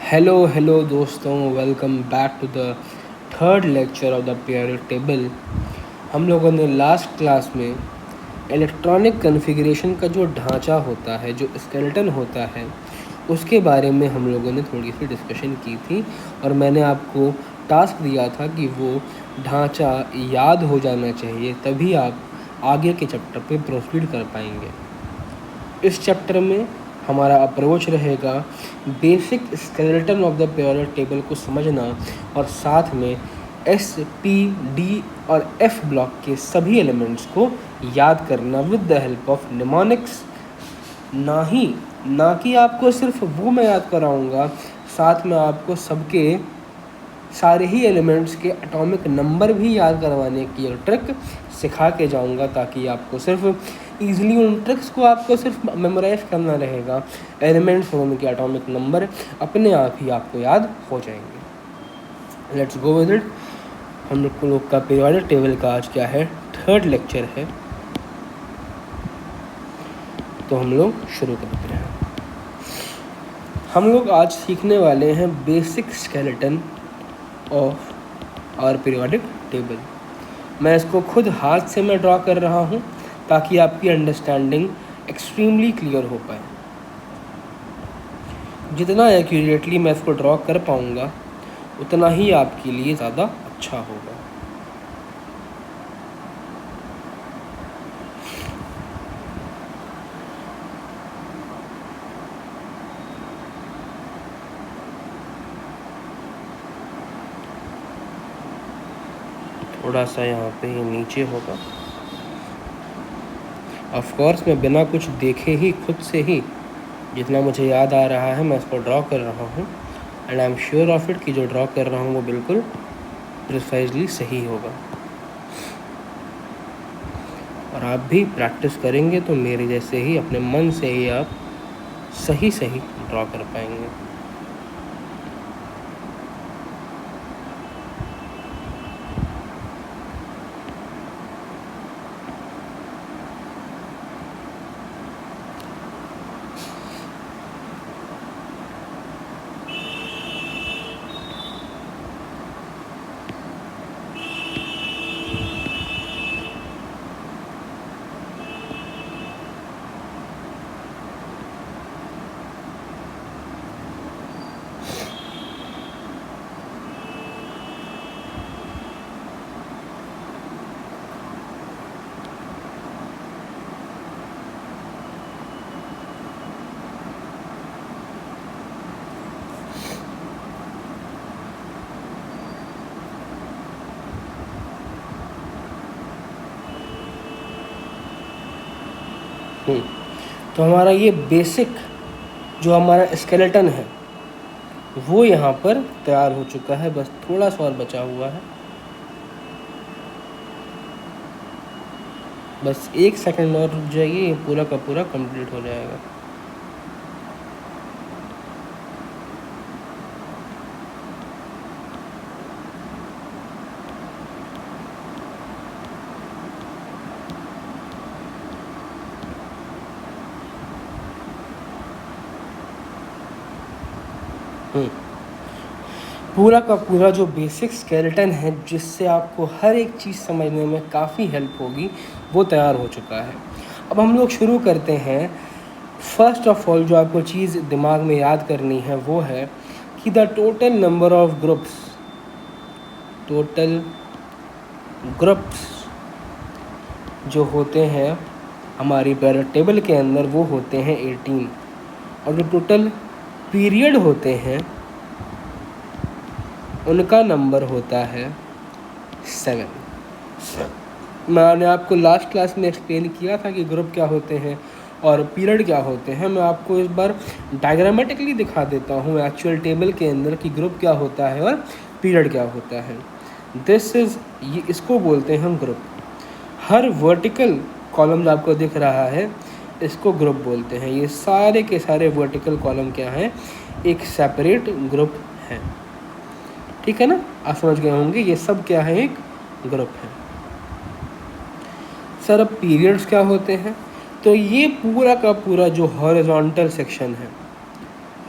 Hello दोस्तों, welcome back to the third lecture of the periodic table. हम लोगों ने लास्ट क्लास में इलेक्ट्रॉनिक कॉन्फ़िगरेशन का जो ढांचा होता है, जो स्केलेटन होता है, उसके बारे में हम लोगों ने थोड़ी सी डिस्कशन की थी और मैंने आपको टास्क दिया था कि वो ढांचा याद हो जाना चाहिए, तभी आप आगे के चैप्टर पे प्रोसीड कर पाएंगे। इस चैप्टर में हमारा अप्रोच रहेगा basic skeleton of the periodic table को समझना और साथ में एस, पी, डी और एफ ब्लॉक के सभी एलिमेंट्स को याद करना with the help of mnemonics. ना कि आपको सिर्फ वो मैं याद कराऊंगा, साथ में आपको सबके सारे ही एलिमेंट्स के एटॉमिक नंबर भी याद करवाने की एक ट्रिक सिखा के जाऊंगा, ताकि आपको सिर्फ ईजिली उन ट्रिक्स को आपको सिर्फ मेमोराइज करना रहेगा। एलिमेंट्स और उनके एटॉमिक नंबर अपने आप ही आपको याद हो जाएंगे। Let's go with it. हम लोग का पीरियोडिक टेबल का आज क्या है, थर्ड लेक्चर है, तो हम लोग शुरू करते हैं। हम लोग आज सीखने वाले हैं basic skeleton of our periodic table. मैं इसको खुद हाथ से मैं ड्रॉ कर रहा हूँ ताकि आपकी अंडरस्टैंडिंग एक्सट्रीमली क्लियर हो पाए। जितना एक्यूरेटली मैं इसको ड्रॉ कर पाऊँगा उतना ही आपके लिए ज़्यादा अच्छा होगा। थोड़ा सा यहाँ पे ये नीचे होगा। ऑफ कोर्स मैं बिना कुछ देखे ही खुद से ही जितना मुझे याद आ रहा है मैं इसको ड्रॉ कर रहा हूँ, and I am sure of it कि जो ड्रॉ कर रहा हूँ वो बिल्कुल प्रिसाइजली सही होगा। और आप भी प्रैक्टिस करेंगे तो मेरे जैसे ही अपने मन से ही आप सही ड्रॉ कर पाएंगे। तो हमारा ये बेसिक जो हमारा स्केलेटन है वो यहाँ पर तैयार हो चुका है, बस थोड़ा सा और बचा हुआ है। बस 1 सेकंड और रुक जाइए, ये पूरा का पूरा कंप्लीट हो जाएगा। पूरा का पूरा जो बेसिक स्केलेटन है जिससे आपको हर एक चीज़ समझने में काफ़ी हेल्प होगी वो तैयार हो चुका है। अब हम लोग शुरू करते हैं। फर्स्ट ऑफ ऑल जो आपको चीज़ दिमाग में याद करनी है वो है कि the total number of groups जो होते हैं हमारी पीरियोडिक टेबल के अंदर वो होते हैं 18, और जो टोटल पीरियड होते हैं उनका नंबर होता है 7। मैंने आपको लास्ट क्लास में एक्सप्लेन किया था कि ग्रुप क्या होते हैं और पीरियड क्या होते हैं। मैं आपको इस बार डायग्रामेटिकली दिखा देता हूँ एक्चुअल टेबल के अंदर कि ग्रुप क्या होता है और पीरियड क्या होता है। ये इसको बोलते हैं ग्रुप। हर वर्टिकल कॉलम जो आपको दिख रहा है इसको ग्रुप बोलते हैं। ये सारे के सारे वर्टिकल कॉलम क्या हैं, एक सेपरेट ग्रुप है। ठीक है ना, आप समझ गए होंगे ये सब क्या है, एक ग्रुप है। सर अब पीरियड्स क्या होते हैं, तो ये पूरा का पूरा जो हॉरिजॉन्टल सेक्शन है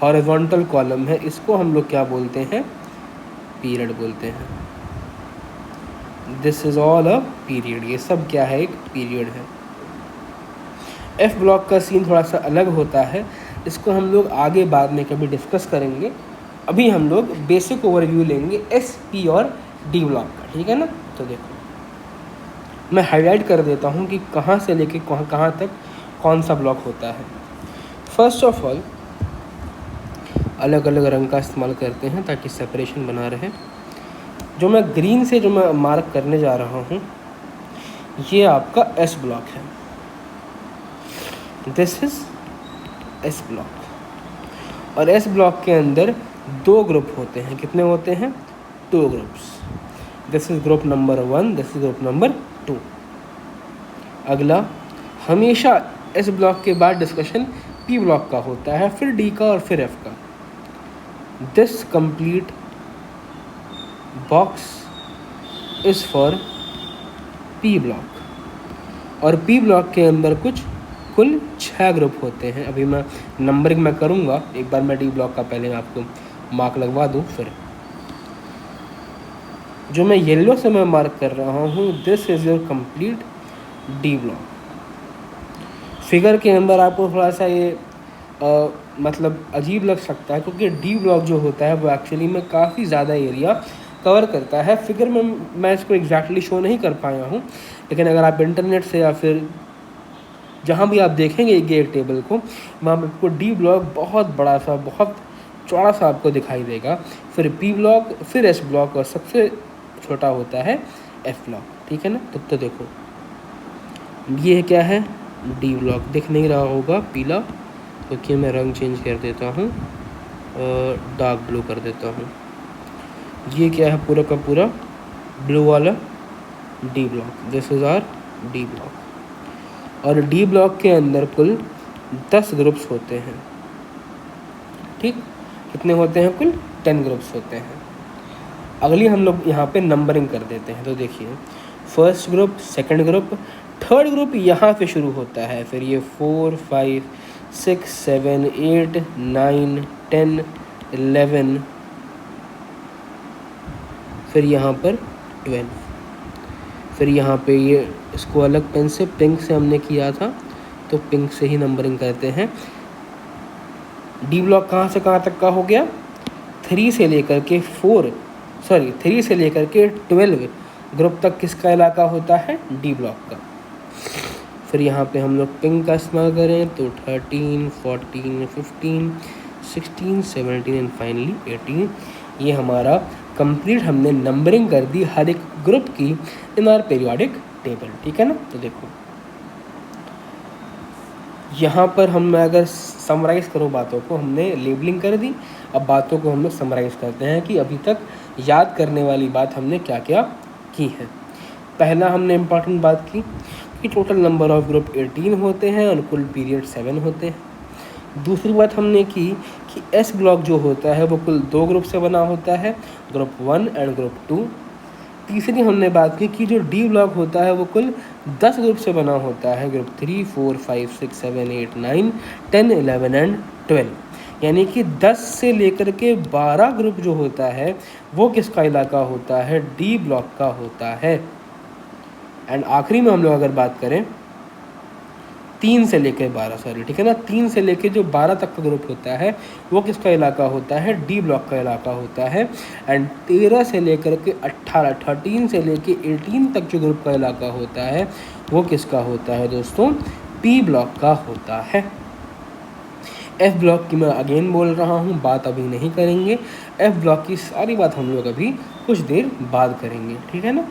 हॉरिजॉन्टल कॉलम है, इसको हम लोग क्या बोलते हैं, पीरियड बोलते हैं। This is all a period, ये सब क्या है, एक पीरियड है। एफ ब्लॉक का सीन थोड़ा सा अलग होता है, इसको हम लोग आगे बाद में कभी डिस्कस करेंगे। अभी हम लोग बेसिक ओवरव्यू लेंगे एस, पी और डी ब्लॉक का, ठीक है ना। तो देखो मैं हाईलाइट कर देता हूँ कि कहाँ से लेके कहाँ तक कौन सा ब्लॉक होता है। फर्स्ट ऑफ ऑल अलग अलग रंग का इस्तेमाल करते हैं ताकि सेपरेशन बना रहे। जो मैं ग्रीन से जो मैं मार्क करने जा रहा हूँ, ये आपका एस ब्लॉक है। This is S block. और एस ब्लॉक के अंदर 2 ग्रुप होते हैं। कितने होते हैं, 2 groups. This is group number 1, this is group number 2। अगला, हमेशा एस ब्लॉक के बाद डिस्कशन पी ब्लॉक का होता है, फिर डी का और फिर एफ का। This complete box is for P block. और पी ब्लॉक के अंदर कुल 6 ग्रुप होते हैं। अभी मैं नंबरिंग में करूँगा, एक बार मैं डी ब्लॉक का पहले मैं आपको मार्क लगवा दूँ। फिर जो मैं येलो से मैं मार्क कर रहा हूँ, this is your complete D block. Figure के अंदर आपको थोड़ा सा ये मतलब अजीब लग सकता है, क्योंकि डी ब्लॉक जो होता है वो एक्चुअली में काफ़ी ज़्यादा एरिया कवर करता है। फिगर में मैं इसको एग्जैक्टली शो नहीं कर पाया हूँ, लेकिन अगर आप इंटरनेट से या फिर जहाँ भी आप देखेंगे एक टेबल को, वहाँ पर आपको डी ब्लॉक बहुत बड़ा सा, बहुत चौड़ा सा आपको दिखाई देगा। फिर पी ब्लॉक, फिर एस ब्लॉक और सबसे छोटा होता है एफ ब्लॉक, ठीक है ना। तो देखो ये क्या है, डी ब्लॉक। दिख नहीं रहा होगा पीला, क्योंकि मैं रंग चेंज कर देता हूँ, डार्क ब्लू कर देता हूँ। ये क्या है, पूरा का पूरा ब्लू वाला D block. This is our D block. और डी ब्लॉक के अंदर कुल 10 ग्रुप्स होते हैं, ठीक। कितने होते हैं, कुल 10 ग्रुप्स होते हैं। अगली हम लोग यहाँ पे नंबरिंग कर देते हैं। तो देखिए, first group, second group, third group यहाँ पे शुरू होता है। फिर ये 4, 5, 6, 7, 8, 9, 10, 11, फिर यहाँ पर 12। फिर यहाँ पे ये इसको अलग पेन से, पिंक से हमने किया था, तो पिंक से ही नंबरिंग करते हैं। डी ब्लॉक कहाँ से कहाँ तक का हो गया, 3 से लेकर के 12 ग्रुप तक किसका इलाका होता है, डी ब्लॉक का। फिर यहाँ पे हम लोग पिंक का इस्तेमाल करें तो 13, 14, 15, 16, 17 एंड फाइनली 18। ये हमारा कंप्लीट हमने नंबरिंग कर दी हर एक ग्रुप की इन आवर पीरियोडिक टेबल, ठीक है ना। तो देखो यहाँ पर हम अगर समराइज़ करो बातों को, हमने लेबलिंग कर दी, अब बातों को हम लोग समराइज़ करते हैं कि अभी तक याद करने वाली बात हमने क्या क्या की है। पहला हमने इम्पॉर्टेंट बात की कि टोटल नंबर ऑफ ग्रुप 18 होते हैं और कुल पीरियड 7 होते हैं। दूसरी बात हमने की कि एस ब्लॉक जो होता है वो कुल 2 ग्रुप से बना होता है, ग्रुप 1 एंड ग्रुप 2। तीसरी हमने बात की कि जो डी ब्लॉक होता है वो कुल 10 ग्रुप से बना होता है, ग्रुप 3, 4, 5, 6, 7, 8, 9, 10, 11 एंड 12। यानी कि 10 से लेकर के 12 ग्रुप जो होता है वो किसका इलाका होता है, डी ब्लॉक का होता है। एंड आखिरी में हम लोग अगर बात करें 3 से लेकर 12, सॉरी, ठीक है ना, 3 से लेकर जो 12 तक का ग्रुप होता है वो किसका इलाका होता है, डी ब्लॉक का इलाका होता है। एंड 13 से लेकर के 18, 13 से लेकर 18 तक जो ग्रुप का इलाका होता है वो किसका होता है दोस्तों, पी ब्लॉक का होता है। एफ ब्लॉक की मैं अगेन बोल रहा हूँ, बात अभी नहीं करेंगे। एफ ब्लॉक की सारी बात हम लोग अभी कुछ देर बाद करेंगे, ठीक है ना।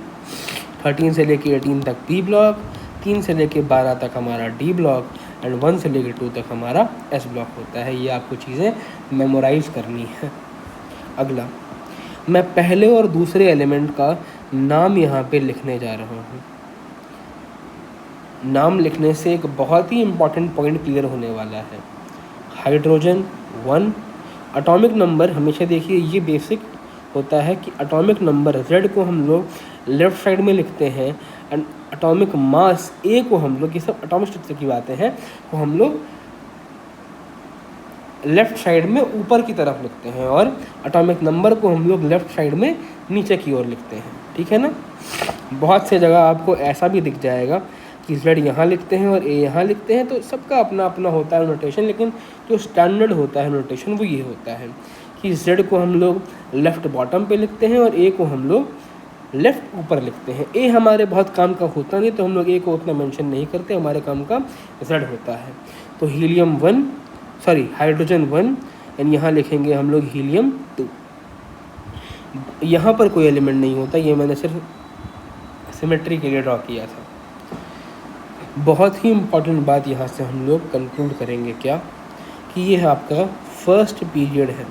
13 से लेके 18 तक पी ब्लॉक, 3 से लेके 12 तक हमारा डी ब्लॉक एंड 1 से लेके 2 तक हमारा एस ब्लॉक होता है। ये आपको चीज़ें मेमोराइज करनी है। अगला, मैं पहले और दूसरे एलिमेंट का नाम यहाँ पे लिखने जा रहा हूँ। नाम लिखने से एक बहुत ही इम्पॉर्टेंट पॉइंट क्लियर होने वाला है। हाइड्रोजन 1, एटॉमिक नंबर हमेशा देखिए ये बेसिक होता है कि एटॉमिक नंबर Z को हम लोग लेफ्ट साइड में लिखते हैं एंड एटॉमिक मास A को हम लोग, ये सब एटॉमिक स्ट्रक्चर की बातें हैं, को हम लोग लेफ़्ट साइड में ऊपर की तरफ लिखते हैं और एटॉमिक नंबर को हम लोग लेफ़्ट साइड में नीचे की ओर लिखते हैं, ठीक है ना। बहुत से जगह आपको ऐसा भी दिख जाएगा कि Z यहाँ लिखते हैं और A यहाँ लिखते हैं, तो सबका अपना अपना होता है नोटेशन, लेकिन जो स्टैंडर्ड होता है नोटेशन वो ये होता है कि Z को हम लोग लेफ़्ट बॉटम पे लिखते हैं और A को हम लोग लेफ़्ट ऊपर लिखते हैं। A हमारे बहुत काम का होता नहीं, तो हम लोग A को उतना मेंशन नहीं करते, हमारे काम का Z होता है। तो हाइड्रोजन 1 एंड यहाँ लिखेंगे हम लोग हीलियम 2। यहाँ पर कोई एलिमेंट नहीं होता, ये मैंने सिर्फ सिमेट्री के लिए ड्रॉ किया था। बहुत ही इम्पॉर्टेंट बात यहाँ से हम लोग कंक्लूड करेंगे क्या, कि ये आपका फर्स्ट पीरियड है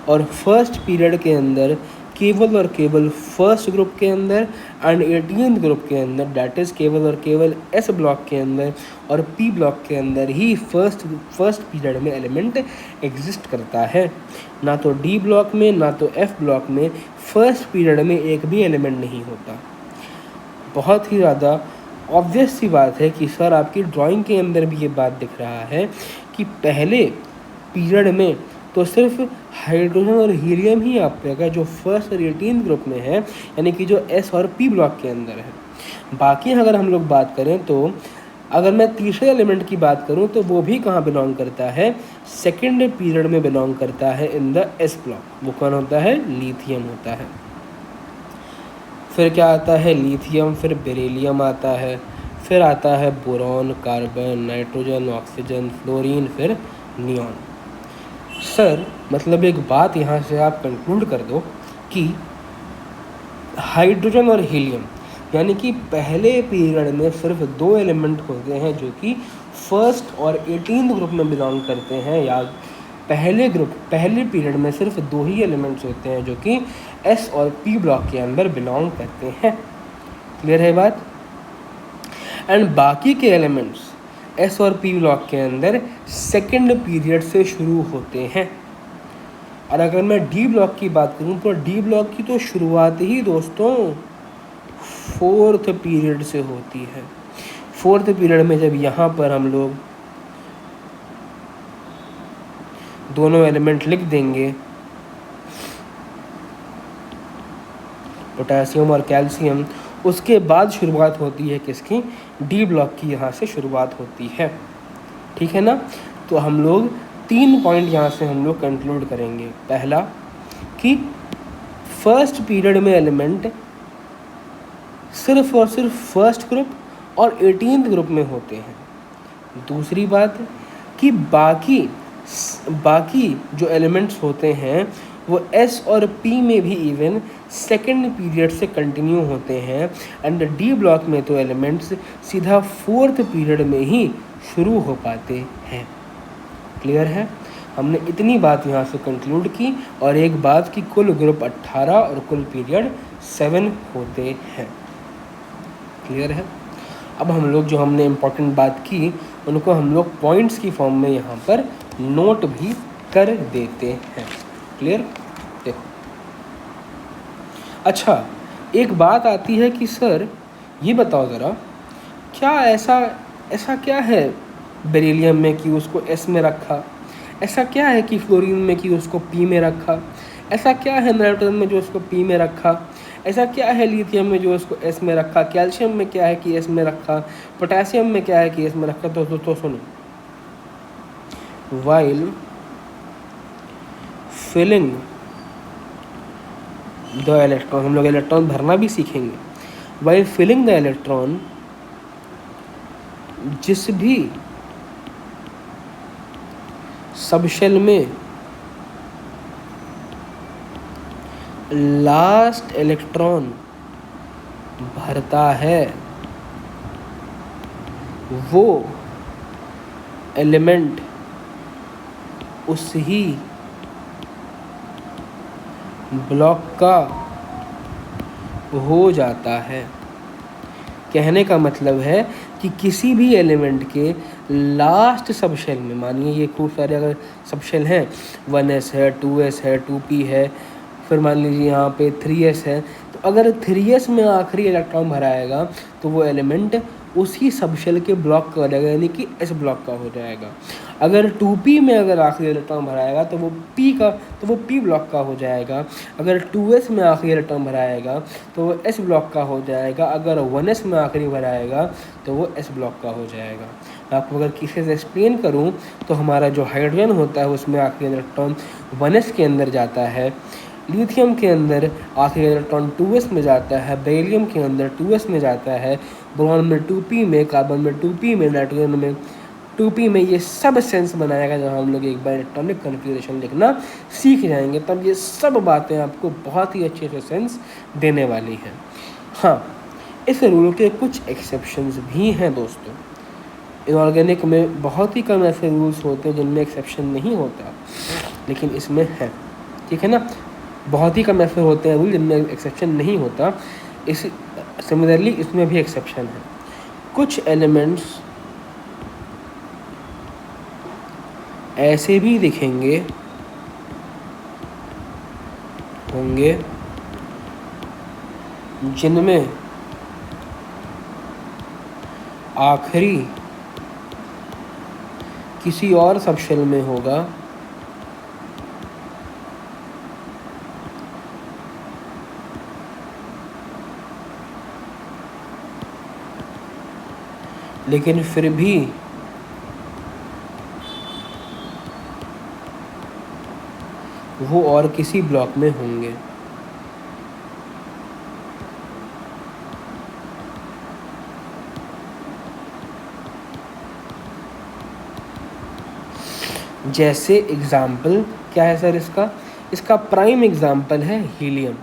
और फर्स्ट पीरियड के अंदर केवल और केवल फर्स्ट ग्रुप के अंदर एंड 18th ग्रुप के अंदर, डैट इज़ केवल और केवल एस ब्लॉक के अंदर और पी ब्लॉक के अंदर ही फर्स्ट पीरियड में एलिमेंट एग्जिस्ट करता है। ना तो डी ब्लॉक में ना तो एफ ब्लॉक में फर्स्ट पीरियड में एक भी एलिमेंट नहीं होता। बहुत ही ज़्यादा ऑब्वियस सी बात है कि सर आपकी ड्राइंग के अंदर भी ये बात दिख रहा है कि पहले पीरियड में तो सिर्फ हाइड्रोजन और हीलियम ही आपका जो फर्स्ट और 18th ग्रुप में है, यानी कि जो एस और पी ब्लॉक के अंदर है। बाकी अगर हम लोग बात करें तो अगर मैं तीसरे एलिमेंट की बात करूं तो वो भी कहाँ बिलोंग करता है, सेकेंड पीरियड में बिलोंग करता है इन द एस ब्लॉक। वो कौन होता है, लिथियम होता है। फिर क्या आता है, लिथियम, फिर बेरिलियम आता है, फिर आता है boron, carbon, nitrogen, oxygen, fluorine, फिर नियॉन। सर मतलब एक बात यहाँ से आप कंक्लूड कर दो कि हाइड्रोजन और हीलियम यानी कि पहले पीरियड में सिर्फ 2 एलिमेंट होते हैं जो कि फर्स्ट और 18th ग्रुप में बिलोंग करते हैं, या पहले पीरियड में सिर्फ 2 ही एलिमेंट्स होते हैं जो कि एस और पी ब्लॉक के अंदर बिलोंग करते हैं। क्लियर है बात। एंड बाकी के एलिमेंट्स एस और पी ब्लॉक के अंदर सेकेंड पीरियड से शुरू होते हैं। और अगर मैं डी ब्लॉक की बात करूं तो डी ब्लॉक की तो शुरुआत ही दोस्तों 4th पीरियड से होती है। 4th पीरियड में जब यहाँ पर हम लोग दोनों एलिमेंट लिख देंगे, पोटेशियम और कैल्शियम, उसके बाद शुरुआत होती है किसकी, डी ब्लॉक की यहाँ से शुरुआत होती है। ठीक है ना। तो हम लोग 3 पॉइंट यहाँ से हम लोग कंक्लूड करेंगे। पहला कि फर्स्ट पीरियड में एलिमेंट सिर्फ और सिर्फ फर्स्ट ग्रुप और 18th ग्रुप में होते हैं। दूसरी बात कि बाकी जो एलिमेंट्स होते हैं वो एस और पी में भी इवन सेकेंड पीरियड से कंटिन्यू होते हैं। एंड डी ब्लॉक में तो एलिमेंट्स सीधा 4th पीरियड में ही शुरू हो पाते हैं। क्लियर है। हमने इतनी बात यहाँ से कंक्लूड की और एक बात कि कुल ग्रुप 18 और कुल पीरियड 7 होते हैं। क्लियर है। अब हम लोग जो हमने इम्पोर्टेंट बात की उनको हम लोग पॉइंट्स की फॉर्म में यहाँ पर नोट भी कर देते हैं। क्लियर। देखो अच्छा एक बात आती है कि सर ये बताओ ज़रा, क्या ऐसा क्या है बेरिलियम में कि उसको एस में रखा, ऐसा क्या है कि फ्लोरीन में कि उसको पी में रखा, ऐसा क्या है नाइट्रोजन में जो उसको पी में रखा, ऐसा क्या है लिथियम में जो उसको एस में रखा, कैल्शियम में क्या है कि एस में रखा, पोटेशियम में क्या है कि एस में रखा। तो सुनो, वाइल फिलिंग द इलेक्ट्रॉन, हम लोग इलेक्ट्रॉन भरना भी सीखेंगे। वाइल फिलिंग द इलेक्ट्रॉन, जिस भी सबशेल में लास्ट इलेक्ट्रॉन भरता है वो एलिमेंट उस ही ब्लॉक का हो जाता है। कहने का मतलब है कि किसी भी एलिमेंट के लास्ट सबशेल में, मानिए ये खूब सारे अगर सबशेल हैं, 1s है, 2s है, 2p है, फिर मान लीजिए यहाँ पे 3s है, तो अगर 3s में आखिरी इलेक्ट्रॉन भराएगा तो वो एलिमेंट उसी सबशेल के ब्लॉक का हो जाएगा, यानी कि एस ब्लॉक का हो जाएगा। अगर 2p में अगर आखिरी इलेक्ट्रॉन भराएगा तो वो p ब्लॉक का हो जाएगा। अगर 2s में आखिरी इलेक्ट्रॉन भराएगा तो वो s ब्लॉक का हो जाएगा। अगर 1s में आखिरी भराएगा तो वो s ब्लॉक का हो जाएगा। आपको अगर किसी से एक्सप्लेन करूँ तो हमारा जो हाइड्रोजन होता है उसमें आखिरी इलेक्ट्रॉन 1s के अंदर जाता है, लिथियम के अंदर आखिरी इलेक्ट्रॉन 2s में जाता है, बेरिलियम के अंदर 2s में जाता है, बोरॉन में 2p में, कार्बन में 2p में, नाइट्रोजन में 2p में। ये सब सेंस बनाएगा जब हम लोग एक बार इलेक्ट्रॉनिक कन्फिग्रेशन लिखना सीख जाएंगे, तब ये सब बातें आपको बहुत ही अच्छे से सेंस देने वाली हैं। हाँ, इस रूल के कुछ एक्सेप्शंस भी हैं दोस्तों। इनऑर्गेनिक में बहुत ही कम ऐसे रूल्स होते हैं जिनमें एक्सेप्शन नहीं होता, लेकिन इसमें है, ठीक है ना। बहुत ही कम ऐसे होते हैं रूल जिनमें एक्सेप्शन नहीं होता। इस सिमिलरली इसमें भी एक्सेप्शन है। कुछ एलिमेंट्स ऐसे भी दिखेंगे होंगे जिनमें आखिरी किसी और सबशेल में होगा, लेकिन फिर भी वो और किसी ब्लॉक में होंगे। जैसे एग्जाम्पल क्या है सर इसका प्राइम एग्जाम्पल है हीलियम।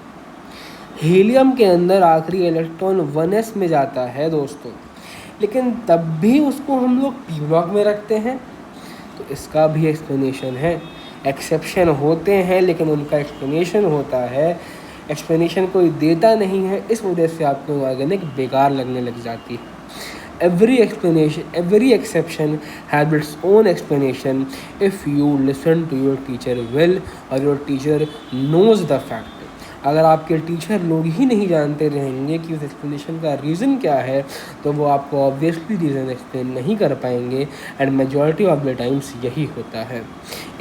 हीलियम के अंदर आखिरी इलेक्ट्रॉन 1s में जाता है दोस्तों, लेकिन तब भी उसको हम लोग p ब्लॉक में रखते हैं। तो इसका भी एक्सप्लेनेशन है। एक्सेप्शन होते हैं लेकिन उनका एक्सप्लेनेशन होता है। एक्सप्लेनेशन कोई देता नहीं है, इस वजह से आपको ऑर्गेनिक बेकार लगने लग जाती है। every exception has its own explanation if you listen to your teacher well or your teacher knows the fact। अगर आपके टीचर लोग ही नहीं जानते रहेंगे कि उस एक्सप्लेनेशन का रीज़न क्या है, तो वो आपको ऑब्वियसली रीज़न एक्सप्लेन नहीं कर पाएंगे, and majority of the times यही होता है।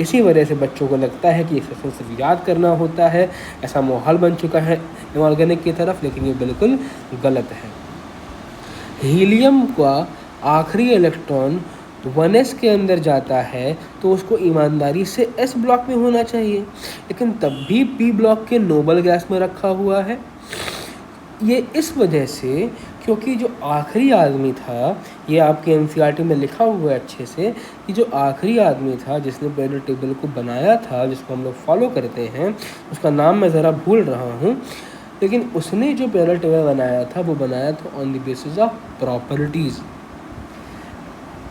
इसी वजह से बच्चों को लगता है कि एक्सेप्शन सिर्फ याद करना होता है, ऐसा माहौल बन चुका है इनऑर्गेनिक की तरफ, लेकिन ये बिल्कुल गलत है। हीलियम का आखिरी इलेक्ट्रॉन 1s के अंदर जाता है तो उसको ईमानदारी से s ब्लॉक में होना चाहिए, लेकिन तब भी p ब्लॉक के नोबल गैस में रखा हुआ है। ये इस वजह से क्योंकि जो आखिरी आदमी था, ये आपके NCERT में लिखा हुआ है अच्छे से, कि जो आखिरी आदमी था जिसने पीरियोडिक टेबल को बनाया था, जिसको हम लोग फॉलो करते हैं, उसका नाम मैं ज़रा भूल रहा हूँ, लेकिन उसने जो पीरियोडिक टेबल बनाया था वो बनाया था on the basis of properties.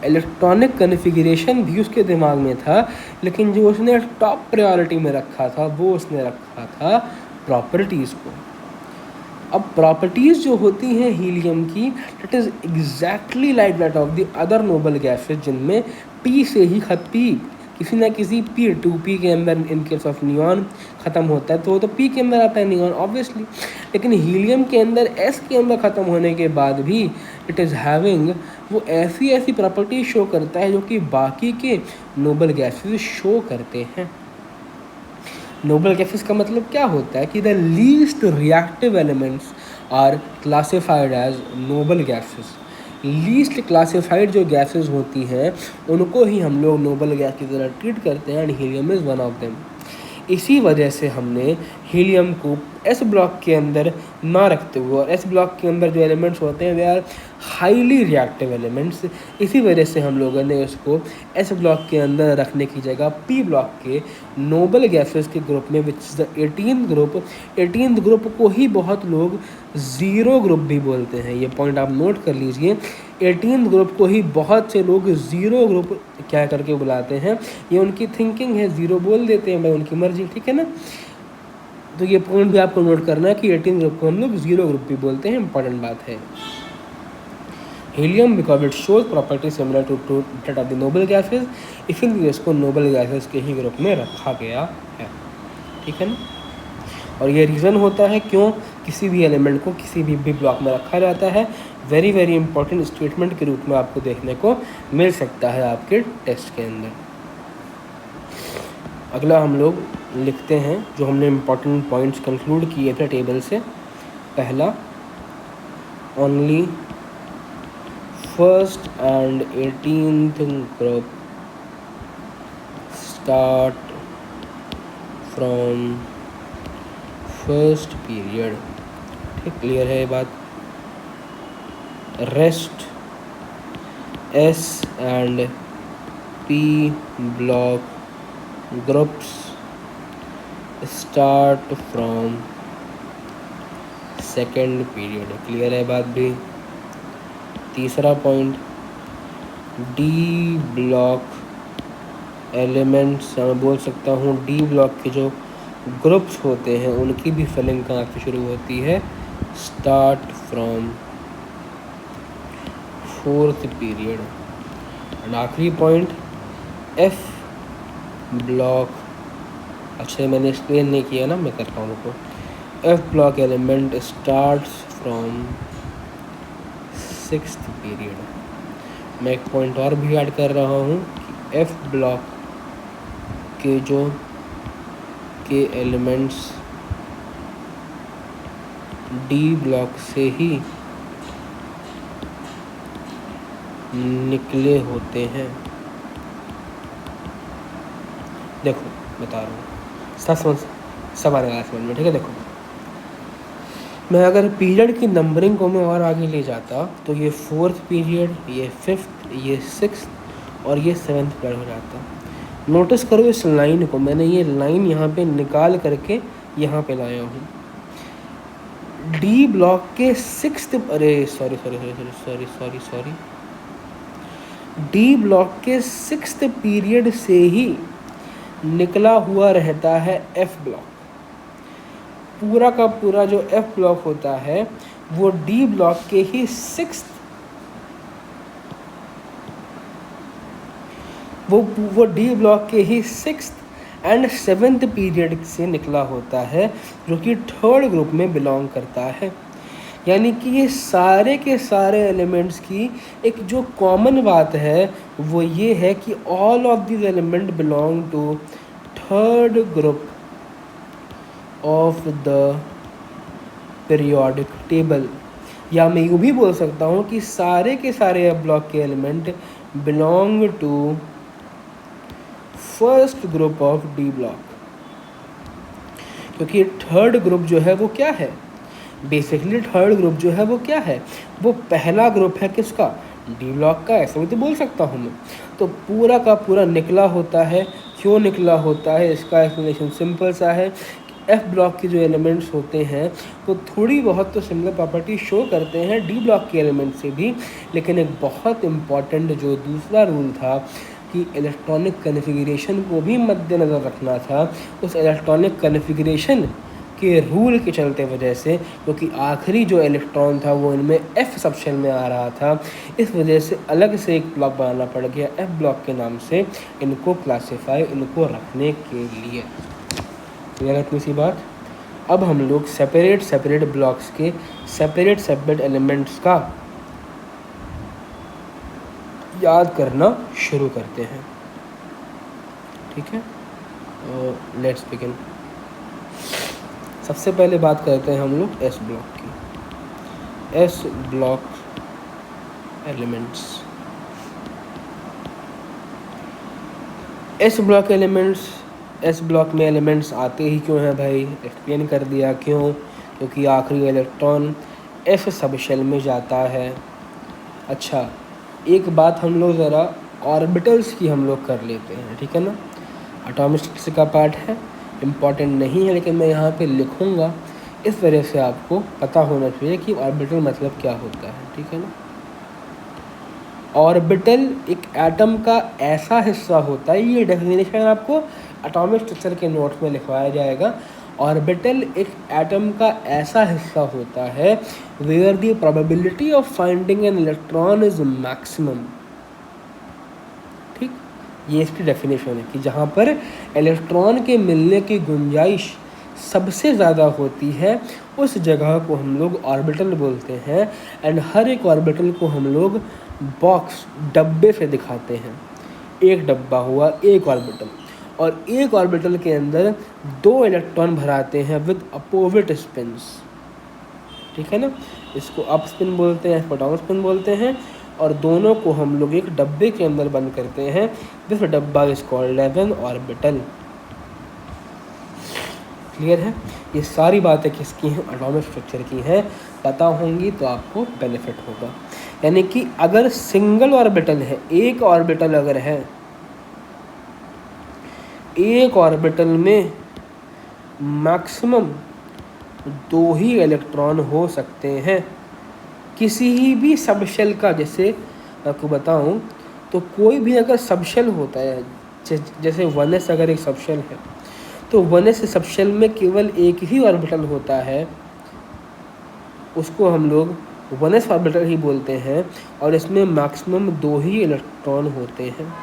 Electronic configuration भी उसके दिमाग में था, लेकिन जो उसने टॉप प्रायोरिटी में रखा था वो उसने रखा था प्रॉपर्टीज़ को। अब प्रॉपर्टीज़ जो होती हैं हीलियम की, that is exactly like that of the other noble gases, जिनमें p से ही किसी ना किसी p 2p के अंदर इन केस ऑफ नियॉन ख़त्म होता है, तो वो तो p के अंदर आता है नियॉन ऑब्वियसली, लेकिन हीलियम के अंदर s के अंदर ख़त्म होने के बाद भी इट इज़ हैविंग वो ऐसी प्रॉपर्टी शो करता है जो कि बाकी के नोबल गैसेस शो करते हैं। नोबल गैसेस का मतलब क्या होता है कि the least reactive elements are classified as noble gases. Least classified जो गैसेस होती हैं उनको ही हम लोग नोबल गैस की तरह ट्रीट करते हैं, and helium is one of them. इसी वजह से हमने हीलियम को एस ब्लॉक के अंदर ना रखते हुए, और एस ब्लॉक के अंदर जो एलिमेंट्स होते हैं वे आर हाईली रिएक्टिव एलिमेंट्स, इसी वजह से हम लोगों ने उसको एस ब्लॉक के अंदर रखने की जगह पी ब्लॉक के नोबल गैसेस के ग्रुप में, which is the 18th group को ही बहुत लोग ज़ीरो ग्रुप भी बोलते हैं। ये पॉइंट आप नोट कर लीजिए, 18th ग्रुप को ही बहुत से लोग ज़ीरो ग्रुप क्या करके बुलाते हैं। ये उनकी थिंकिंग है, ज़ीरो बोल देते हैं भाई, उनकी मर्जी, ठीक है ना। तो ये पॉइंट भी आपको नोट करना है कि 18th ग्रुप को हम लोग ज़ीरो ग्रुप भी बोलते हैं, इंपॉर्टेंट बात है। Helium because it shows property similar to that of the noble gases, इसीलिए इसको नोबल गैसेस के ही ग्रुप में रखा गया है, ठीक है ना। और ये रीज़न होता है क्यों किसी भी एलिमेंट को किसी भी ब्लॉक में रखा जाता है, वेरी वेरी इंपॉर्टेंट स्टेटमेंट के रूप में आपको देखने को मिल सकता है आपके टेस्ट के अंदर। अगला हम लोग लिखते हैं जो हमने इम्पॉर्टेंट पॉइंट्स कंक्लूड किए थे टेबल से। पहला, only first and 18th group start from first period. ठीक, क्लियर है ये बात। Rest S and P block groups start from second period. Clear है बात भी। तीसरा पॉइंट, डी ब्लॉक एलिमेंट्स, मैं बोल सकता हूँ डी ब्लॉक के जो ग्रुप्स होते हैं उनकी भी फिलिंग कहाँ से शुरू होती है, start from fourth period. And आखिरी पॉइंट, एफ ब्लॉक, अच्छा मैंने एक्सप्लेन नहीं किया ना, मैं करता हूँ तो F block element starts from sixth period. मैं एक पॉइंट और भी ऐड कर रहा हूँ कि एफ ब्लॉक के जो के एलिमेंट्स डी ब्लॉक से ही निकले होते हैं। देखो बता रहा हूँ, सब आने वाला समझ में, ठीक है। देखो मैं अगर पीरियड की नंबरिंग को मैं और आगे ले जाता तो ये फोर्थ पीरियड, ये फिफ्थ, ये सिक्स्थ और ये सेवन्थ पीरियड हो जाता। नोटिस करो इस लाइन को, मैंने ये लाइन यहाँ पे निकाल करके यहाँ पे लाया हूँ। डी ब्लॉक के सिक्स्थ, अरे सॉरी डी ब्लॉक के सिक्स्थ पीरियड से ही निकला हुआ रहता है एफ ब्लॉक। पूरा का पूरा जो एफ ब्लॉक होता है वो डी ब्लॉक के ही वो डी ब्लॉक के ही सिक्स्थ एंड सेवेंथ पीरियड से निकला होता है, जो कि थर्ड ग्रुप में बिलोंग करता है। यानी कि ये सारे के सारे एलिमेंट्स की एक जो कॉमन बात है वो ये है कि all of this element belong to third group of the periodic table. या मैं यूँ भी बोल सकता हूँ कि सारे के सारे एफ ब्लॉक के element belong to first group of D block, क्योंकि थर्ड ग्रुप जो है वो क्या है, बेसिकली थर्ड ग्रुप जो है वो क्या है, वो पहला ग्रुप है किसका, डी ब्लॉक का। ऐसा भी तो बोल सकता हूँ मैं। तो पूरा का पूरा निकला होता है। क्यों निकला होता है, इसका एक्सप्लेनेशन सिंपल सा है। एफ ब्लॉक के जो एलिमेंट्स होते हैं वो थोड़ी बहुत तो सिमिलर प्रॉपर्टी शो करते हैं डी ब्लॉक के एलिमेंट से भी, लेकिन एक बहुत इम्पॉर्टेंट जो दूसरा रूल था कि इलेक्ट्रॉनिक कन्फिगरेशन को भी मद्देनज़र रखना था। उस इलेक्ट्रॉनिक कन्फिगरेशन के रूल के चलते वजह से, क्योंकि आखिरी जो इलेक्ट्रॉन था वो इनमें एफ सबशेल में आ रहा था, इस वजह से अलग से एक ब्लॉक बनाना पड़ गया एफ ब्लॉक के नाम से, इनको क्लासीफाई, इनको रखने के लिए। क्लियर है इतनी सी बात। अब हम लोग सेपरेट ब्लॉक्स के सेपरेट एलिमेंट्स का याद करना शुरू करते हैं, ठीक है। Let's begin. सबसे पहले बात करते हैं हम लोग एस ब्लॉक की। S block elements, S block elements, S block में एलिमेंट्स आते ही क्यों हैं भाई, एक्सप्लेन कर दिया क्यों, क्योंकि आखिरी इलेक्ट्रॉन एफ सब शेल में जाता है। अच्छा, एक बात हम लोग ज़रा ऑर्बिटल्स की हम लोग कर लेते हैं, ठीक है ना। एटॉमिक स्ट्रक्चर का पार्ट है, इम्पॉर्टेंट नहीं है, लेकिन मैं यहाँ पे लिखूँगा, इस वजह से आपको पता होना चाहिए कि ऑर्बिटल मतलब क्या होता है, ठीक है ना। ऑर्बिटल एक एटम का ऐसा हिस्सा होता है, ये डेफिनेशन आपको एटॉमिक स्ट्रक्चर के नोट्स में लिखवाया जाएगा। ऑर्बिटल एक एटम का ऐसा हिस्सा होता है where the probability of finding an electron is maximum. ठीक, ये इसकी डेफिनेशन है कि जहाँ पर इलेक्ट्रॉन के मिलने की गुंजाइश सबसे ज़्यादा होती है उस जगह को हम लोग ऑर्बिटल बोलते हैं। एंड हर एक ऑर्बिटल को हम लोग बॉक्स डब्बे से दिखाते हैं। एक डब्बा हुआ एक ऑर्बिटल, और एक ऑर्बिटल के अंदर 2 इलेक्ट्रॉन भराते हैं विद अपोजिट स्पिन्स। ठीक है ना, इसको अप स्पिन बोलते हैं, इसको डाउन स्पिन बोलते हैं, और दोनों को हम लोग एक डब्बे के अंदर बंद करते हैं। दिस डब्बा is called as an orbital. Clear है? ये सारी बातें किसकी हैं? एटॉमिक स्ट्रक्चर की हैं। पता होंगी तो आपको बेनिफिट होगा। यानी कि अगर सिंगल ऑर्बिटल है, एक ऑर्बिटल अगर है, एक ऑर्बिटल में मैक्सिमम 2 ही इलेक्ट्रॉन हो सकते हैं किसी भी सबशेल का। जैसे आपको बताऊं तो कोई भी अगर सबशेल होता है, जैसे 1s अगर एक सबशेल है, तो 1s सबशेल में केवल एक ही ऑर्बिटल होता है, उसको हम लोग 1s ऑर्बिटल ही बोलते हैं, और इसमें मैक्सिमम 2 ही इलेक्ट्रॉन होते हैं।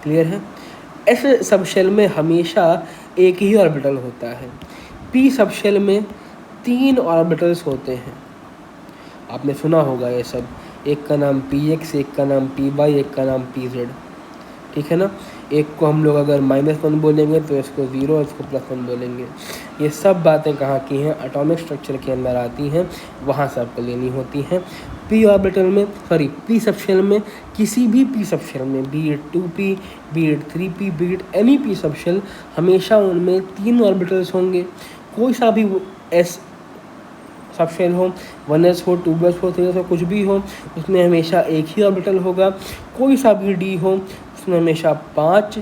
क्लियर है? एस सबशेल में हमेशा एक ही ऑर्बिटल होता है। पी सबशेल में 3 ऑर्बिटल्स होते हैं। आपने सुना होगा ये सब, एक का नाम px, एक का नाम py, एक का नाम pz। ठीक है ना? एक को हम लोग अगर -1 बोलेंगे तो इसको 0, इसको +1 बोलेंगे। ये सब बातें कहाँ की हैं? एटॉमिक स्ट्रक्चर के अंदर आती हैं, वहाँ से आपको लेनी होती हैं। पी ऑर्बिटल में, सॉरी पी सबशेल में, किसी भी पी सबशेल में, B it 2p, B it 3p, B it any P subshell, हमेशा उनमें 3 ऑर्बिटल्स होंगे। कोई सा भी एस सबशेल हो, 1s हो, 2s हो, 3s हो, कुछ भी हो, उसमें हमेशा एक ही ऑर्बिटल होगा। कोई सा भी डी हो, उसमें हमेशा 5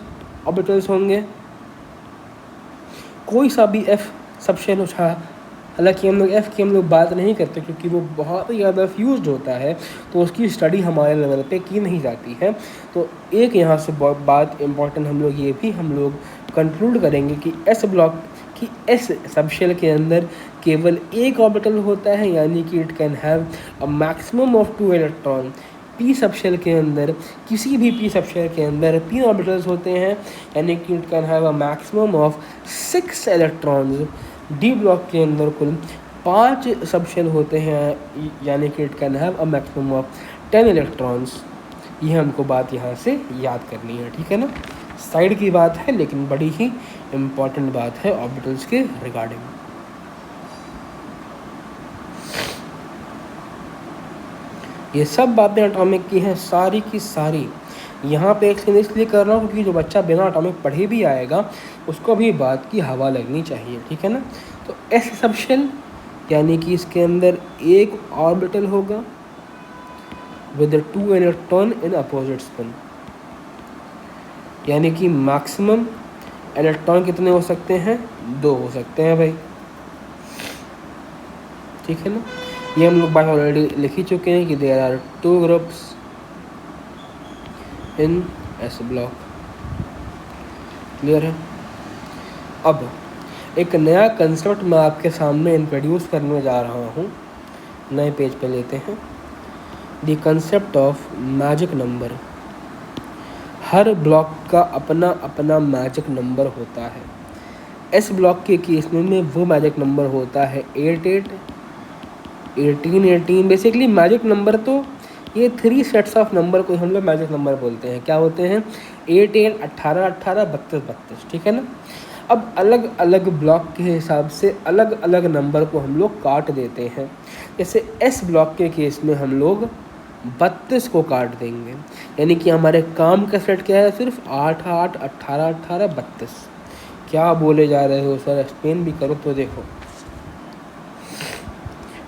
ऑर्बिटल्स होंगे। कोई सा भी एफ सबशेल हो, हालांकि हम लोग एफ़ की हम लोग बात नहीं करते क्योंकि वो बहुत ही ज़्यादा फ्यूज्ड होता है, तो उसकी स्टडी हमारे लेवल पे की नहीं जाती है। तो एक यहाँ से बात इम्पॉर्टेंट हम लोग ये भी हम लोग कंक्लूड करेंगे कि एस ब्लॉक की एस सबशेल के अंदर केवल एक ऑर्बिटल होता है, यानी कि it can have a maximum of 2 electron. P subshell के अंदर, किसी भी पी सबशेल के अंदर 3 ऑर्बिटल्स होते हैं, यानी कि it can have a maximum of 6 electrons. D block के अंदर कुल 5 सबशेल होते हैं, यानी कि it can have a maximum of 10 electrons. ये हमको बात यहाँ से याद करनी है। ठीक है ना? साइड की बात है लेकिन बड़ी ही इम्पॉर्टेंट बात है ऑर्बिटल्स के रिगार्डिंग। ये सब बातें एटॉमिक की हैं, सारी की सारी। यहाँ पे एक्सप्लेन इसलिए कर रहा हूँ क्योंकि जो बच्चा बिना एटॉमिक पढ़े भी आएगा उसको भी बात की हवा लगनी चाहिए। ठीक है ना? तो एस सबशेल यानी कि इसके अंदर एक ऑर्बिटल होगा with 2 electron in opposite spin, यानी कि मैक्सिमम इलेक्ट्रॉन कितने हो सकते हैं? 2 हो सकते हैं भाई। ठीक है ना? ये हम लोग बात ऑलरेडी लिख ही चुके हैं कि there are 2 groups in S block. Clear है? अब एक नया कंसेप्ट मैं आपके सामने इंट्रोड्यूस करने जा रहा हूँ। नए पेज पे लेते हैं। The concept of magic number. Her block का अपना अपना मैजिक नंबर होता है। एस ब्लॉक के केस में वो मैजिक नंबर होता है 88, 18, 18। बेसिकली मैजिक नंबर तो ये 3 सेट्स ऑफ नंबर को हम लोग मैजिक नंबर बोलते हैं। क्या होते हैं? 8, 8, 18, 18, 32, 32। ठीक है ना? अब अलग अलग ब्लॉक के हिसाब से अलग अलग नंबर को हम लोग काट देते हैं। जैसे एस ब्लॉक के केस में हम लोग 32 को काट देंगे, यानी कि हमारे काम का सेट क्या है? सिर्फ 8, 8, 18, 18, 32। क्या बोले जा रहे हो सर? एक्सप्लेन भी करो तो। देखो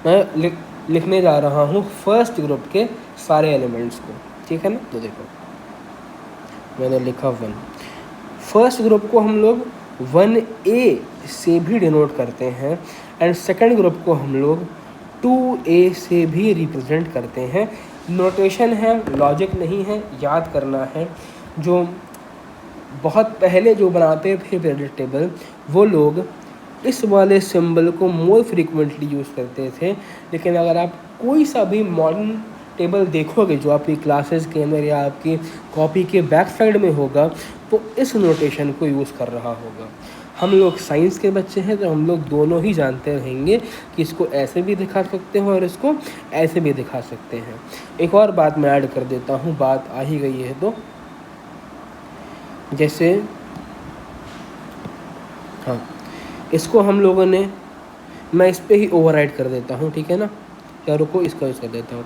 मैं लिखने जा रहा हूँ फर्स्ट ग्रुप के सारे एलिमेंट्स को। ठीक है ना? तो देखो मैंने लिखा 1। फर्स्ट ग्रुप को हम लोग 1A से भी डिनोट करते हैं, एंड सेकंड ग्रुप को हम लोग 2A से भी रिप्रेजेंट करते हैं। नोटेशन है, लॉजिक नहीं है, याद करना है। जो बहुत पहले जो बनाते थे पीरियोडिक टेबल, वो लोग इस वाले सिंबल को मोर फ्रीक्वेंटली यूज़ करते थे। लेकिन अगर आप कोई सा भी मॉडर्न टेबल देखोगे जो आपकी क्लासेस के अंदर या आपकी कॉपी के बैक साइड में होगा, तो इस नोटेशन को यूज़ कर रहा होगा। हम लोग साइंस के बच्चे हैं तो हम लोग दोनों ही जानते रहेंगे कि इसको ऐसे भी दिखा सकते हैं और इसको ऐसे भी दिखा सकते हैं। एक और बात मैं ऐड कर देता हूँ, बात आ ही गई है तो, जैसे हाँ, इसको हम लोगों ने, मैं इस पर ही ओवरराइड कर देता हूँ, ठीक है ना, या रुको इसको यूज़ कर देता हूँ।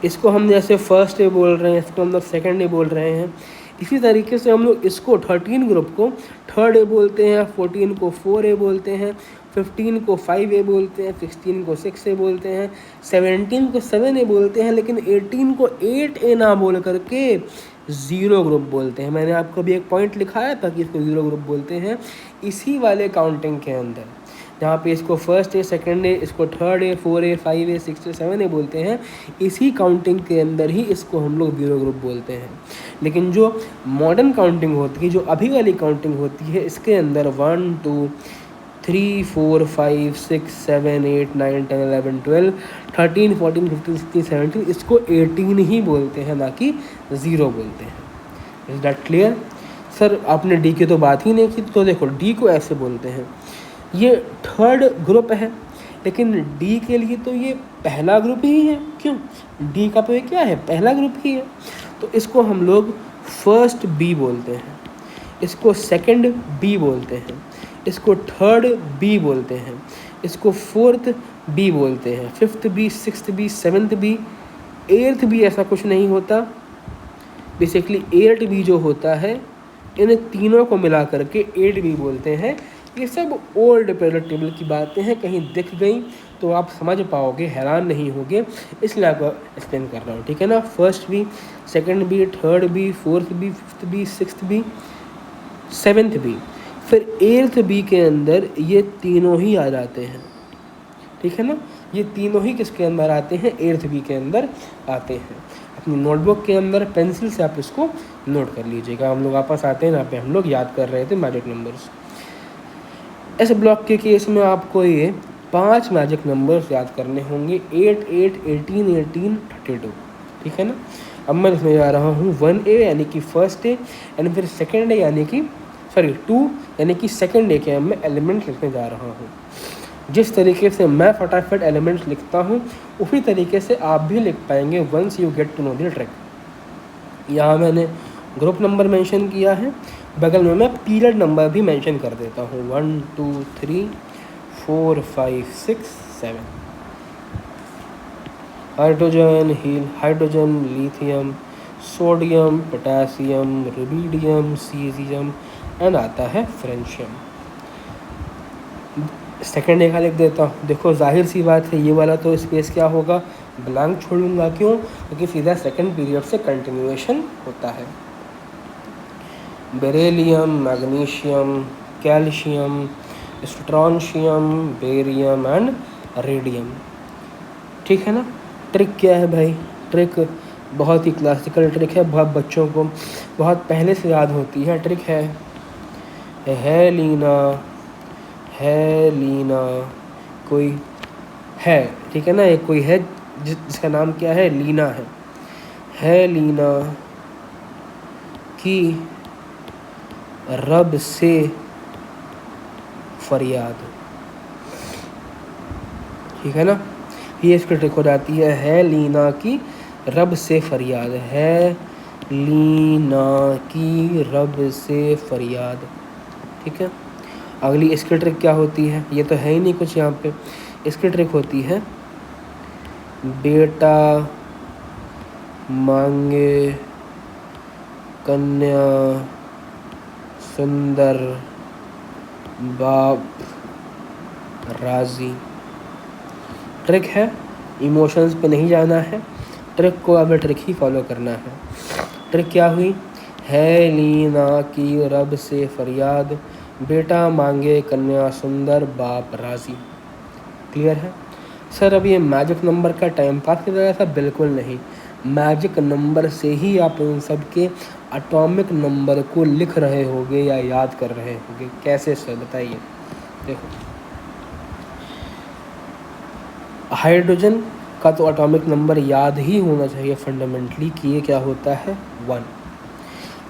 इसको हम जैसे फर्स्ट डे बोल रहे हैं, इसको हम लोग सेकेंड डे बोल रहे हैं, इसी तरीके से हम लोग इसको 13 ग्रुप को थर्ड ए बोलते हैं, 14 को 4A बोलते हैं, 15 को 5A बोलते हैं, 16 को 6A बोलते हैं, 17 को 7A बोलते हैं, लेकिन 18 को 8A ना बोल करके 0 ग्रुप बोलते हैं। मैंने आपको अभी एक पॉइंट लिखाया था कि इसको 0 ग्रुप बोलते हैं। इसी वाले काउंटिंग के अंदर जहाँ पे इसको फर्स्ट ए, सेकेंड ए, इसको third A, 4A, 5A, 6A, 7A बोलते हैं, इसी काउंटिंग के अंदर ही इसको हम लोग 0 ग्रुप बोलते हैं। लेकिन जो मॉडर्न काउंटिंग होती है, जो अभी वाली काउंटिंग होती है, इसके अंदर 1 2 3 4 5 6 7 8 9 10 11 12 13 14 15 16 17, इसको 18 ही बोलते हैं, ना कि 0 बोलते हैं। Is that clear? सर आपने डी की तो बात ही नहीं की। तो देखो, डी को ऐसे बोलते हैं, ये थर्ड ग्रुप है, लेकिन डी के लिए तो ये पहला ग्रुप ही है। क्यों? डी का तो ये क्या है, पहला ग्रुप ही है। तो इसको हम लोग फर्स्ट बी बोलते हैं, इसको सेकंड बी बोलते हैं, इसको थर्ड बी बोलते हैं, इसको फोर्थ बी बोलते हैं, fifth B, sixth B, seventh B, eighth B ऐसा कुछ नहीं होता। बेसिकली 8 बी जो होता है, इन तीनों को मिला करके 8 बी बोलते हैं। ये सब ओल्ड पीरियड टेबल की बातें हैं, कहीं दिख गई तो आप समझ पाओगे, हैरान नहीं होगे, इसलिए आपको एक्सप्लेन कर रहा हूँ, ठीक है ना। First B, second B, third B, fourth B, fifth B, sixth B, seventh B, फिर एट्थ बी के अंदर ये तीनों ही आ जाते हैं, ठीक है ना। ये तीनों ही किसके अंदर आते हैं, एट्थ बी के अंदर आते हैं। अपनी नोटबुक के अंदर पेंसिल से आप इसको नोट कर लीजिएगा। हम लोग वापस आते हैं, यहाँ पे हम लोग याद कर रहे थे मैजिक नंबर्स। इस ब्लॉक के केस में आपको ये 5 मैजिक नंबर्स याद करने होंगे, 8 8 18 18 32, ठीक है ना। अब मैं इसमें जा रहा हूँ 1A यानी कि फर्स्ट डे, एंड फिर सेकेंड डे यानी कि 2 यानी कि सेकेंड डे के मैं एलिमेंट्स लिखने जा रहा हूँ। जिस तरीके से मैं फटाफट एलिमेंट्स लिखता हूँ, उसी तरीके से आप भी लिख पाएंगे once you get to know the trick. यहाँ मैंने ग्रुप नंबर मेंशन किया है, बगल में मैं पीरियड नंबर भी मेंशन कर देता हूँ, 1 2 3 4 5 6 7। Hydrogen, hydrogen, lithium, sodium, potassium, rubidium, caesium, and आता है फ्रेंशियम। सेकेंड एक लिख देता हूँ। देखो जाहिर सी बात है, ये वाला तो स्पेस क्या होगा, ब्लैंक छोड़ूंगा। क्यों? क्योंकि सीधा सेकेंड पीरियड से कंटिन्यूएशन होता है। Beryllium, magnesium, calcium, strontium, barium and radium, ठीक है ना। ट्रिक क्या है भाई? ट्रिक बहुत ही क्लासिकल ट्रिक है, बहुत बच्चों को बहुत पहले से याद होती है। ट्रिक है लीना, है लीना, कोई है, ठीक है ना, एक कोई है जिसका नाम क्या है, लीना है लीना की रब से फरियाद, ठीक है ना। ये इसकी ट्रिक हो जाती है लीना की रब से फरियाद, है लीना की रब से फरियाद, ठीक है। अगली इसकी ट्रिक क्या होती है, ये तो है ही नहीं कुछ यहाँ पे। इसकी ट्रिक होती है बेटा मांगे कन्या सुंदर बाप राजी। ट्रिक है, इमोशंस पे नहीं जाना है, ट्रिक को अब ट्रिक ही फॉलो करना है। ट्रिक क्या हुई, है लीना की रब से फरियाद, बेटा मांगे कन्या सुंदर बाप राजी। क्लियर है? सर अब ये मैजिक नंबर का टाइम पास की तरह था? बिल्कुल नहीं। मैजिक नंबर से ही आप उन सब के एटॉमिक नंबर को लिख रहे होगे या याद कर रहे होगे। कैसे सर बताइए। देखो, हाइड्रोजन का तो एटॉमिक नंबर याद ही होना चाहिए फंडामेंटली कि ये क्या होता है, 1।